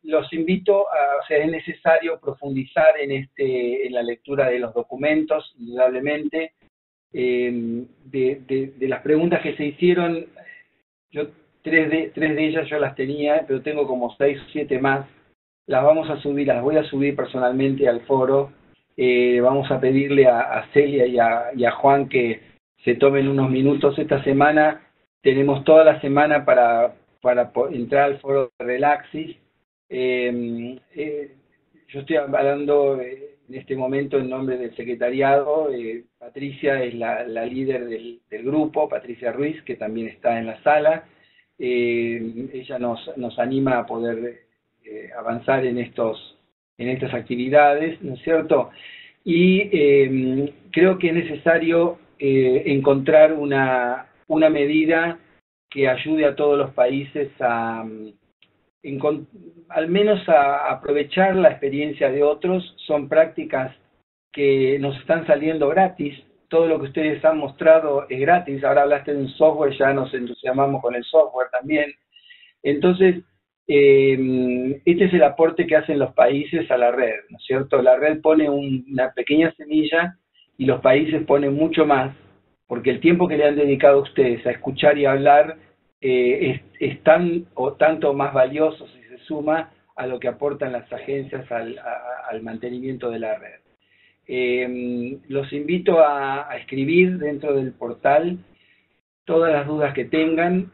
los invito o sea, es necesario profundizar en la lectura de los documentos, indudablemente. De las preguntas que se hicieron, yo tres de ellas yo las tenía, pero tengo como 6 o 7 más. Las voy a subir personalmente al foro. Vamos a pedirle a Celia y a Juan que se tomen unos minutos esta semana. Tenemos toda la semana para entrar al foro de Relaxis. Yo estoy hablando en este momento en nombre del secretariado. Patricia es la líder del grupo, Patricia Ruiz, que también está en la sala. Ella nos anima a poder avanzar en estas actividades, ¿no es cierto? Y creo que es necesario encontrar una medida que ayude a todos los países al menos a aprovechar la experiencia de otros. Son prácticas que nos están saliendo gratis. Todo lo que ustedes han mostrado es gratis. Ahora hablaste de un software, ya nos entusiasmamos con el software también. Entonces, este es el aporte que hacen los países a la red, ¿no es cierto? La red pone una pequeña semilla y los países ponen mucho más, porque el tiempo que le han dedicado a ustedes a escuchar y hablar es tan o tanto más valioso si se suma a lo que aportan las agencias al mantenimiento de la red. Los invito a escribir dentro del portal todas las dudas que tengan.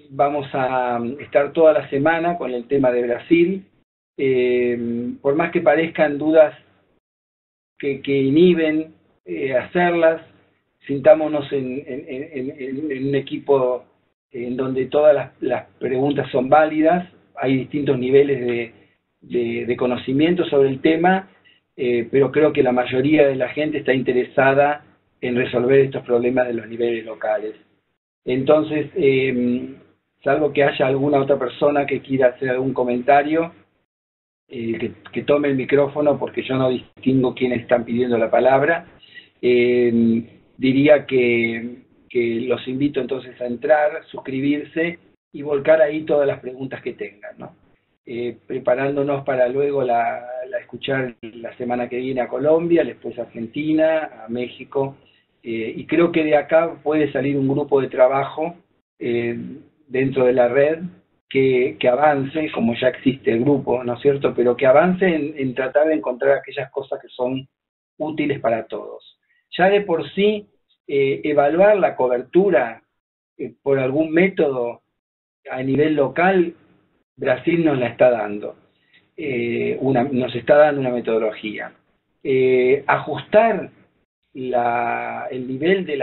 Vamos a estar toda la semana con el tema de Brasil. Por más que parezcan dudas que inhiben hacerlas, sintámonos en un equipo en donde todas las preguntas son válidas. Hay distintos niveles de conocimiento sobre el tema, pero creo que la mayoría de la gente está interesada en resolver estos problemas de los niveles locales. Entonces, salvo que haya alguna otra persona que quiera hacer algún comentario, que tome el micrófono porque yo no distingo quiénes están pidiendo la palabra. Diría que los invito entonces a entrar, suscribirse y volcar ahí todas las preguntas que tengan, ¿no? Preparándonos para luego la escuchar la semana que viene a Colombia, después a Argentina, a México, y creo que de acá puede salir un grupo de trabajo dentro de la red que avance, como ya existe el grupo, ¿no es cierto?, pero que avance en tratar de encontrar aquellas cosas que son útiles para todos. Ya de por sí, evaluar la cobertura por algún método a nivel local, Brasil nos la está dando, nos está dando una metodología. Ajustar el nivel de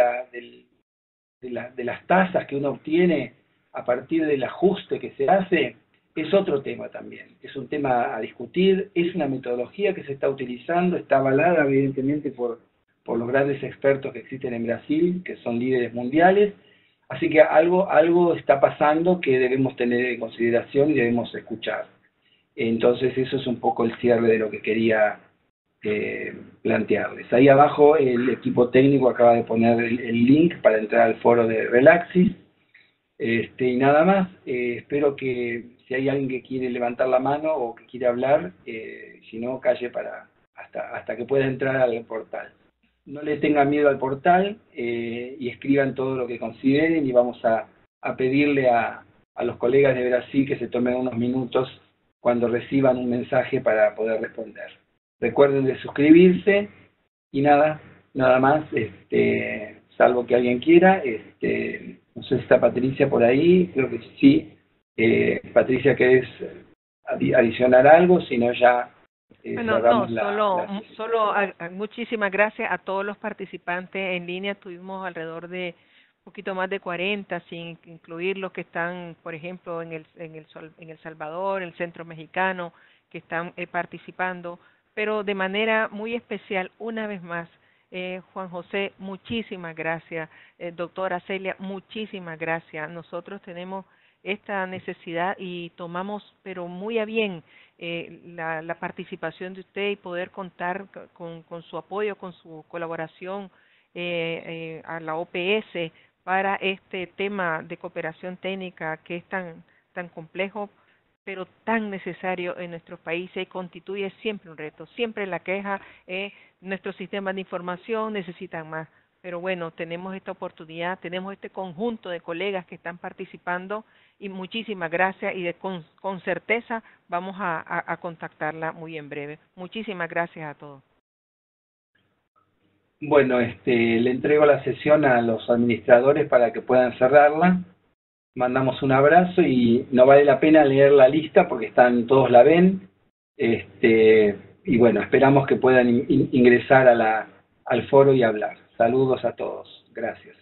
las tasas que uno obtiene a partir del ajuste que se hace es otro tema también, es un tema a discutir, es una metodología que se está utilizando, está avalada evidentemente por los grandes expertos que existen en Brasil, que son líderes mundiales, así que algo está pasando que debemos tener en consideración y debemos escuchar. Entonces eso es un poco el cierre de lo que quería plantearles. Ahí abajo el equipo técnico acaba de poner el link para entrar al foro de Relaxis, y nada más. Espero que si hay alguien que quiere levantar la mano o que quiere hablar, si no, calle hasta que pueda entrar al portal. No le tengan miedo al portal y escriban todo lo que consideren, y vamos a pedirle a los colegas de Brasil que se tomen unos minutos cuando reciban un mensaje para poder responder. Recuerden de suscribirse y nada más, salvo que alguien quiera, no sé si está Patricia por ahí, creo que sí. Patricia, ¿querés adicionar algo? Si no, ya
bueno, no, solo muchísimas gracias a todos los participantes en línea. Tuvimos alrededor de un poquito más de 40, sin incluir los que están, por ejemplo, en El Salvador, el Centro Mexicano, que están participando, pero de manera muy especial, una vez más, Juan José, muchísimas gracias. Doctora Celia, muchísimas gracias. Nosotros tenemos esta necesidad y tomamos, pero muy a bien, la participación de usted y poder contar con su apoyo, con su colaboración a la OPS para este tema de cooperación técnica que es tan complejo, pero tan necesario en nuestros países, y constituye siempre un reto. Siempre la queja es nuestros sistemas de información necesitan más. Pero bueno, tenemos esta oportunidad, tenemos este conjunto de colegas que están participando, y muchísimas gracias, y con certeza vamos a contactarla muy en breve. Muchísimas gracias a todos.
Bueno, le entrego la sesión a los administradores para que puedan cerrarla. Mandamos un abrazo y no vale la pena leer la lista porque todos la ven. Y bueno, esperamos que puedan ingresar al foro y hablar. Saludos a todos. Gracias.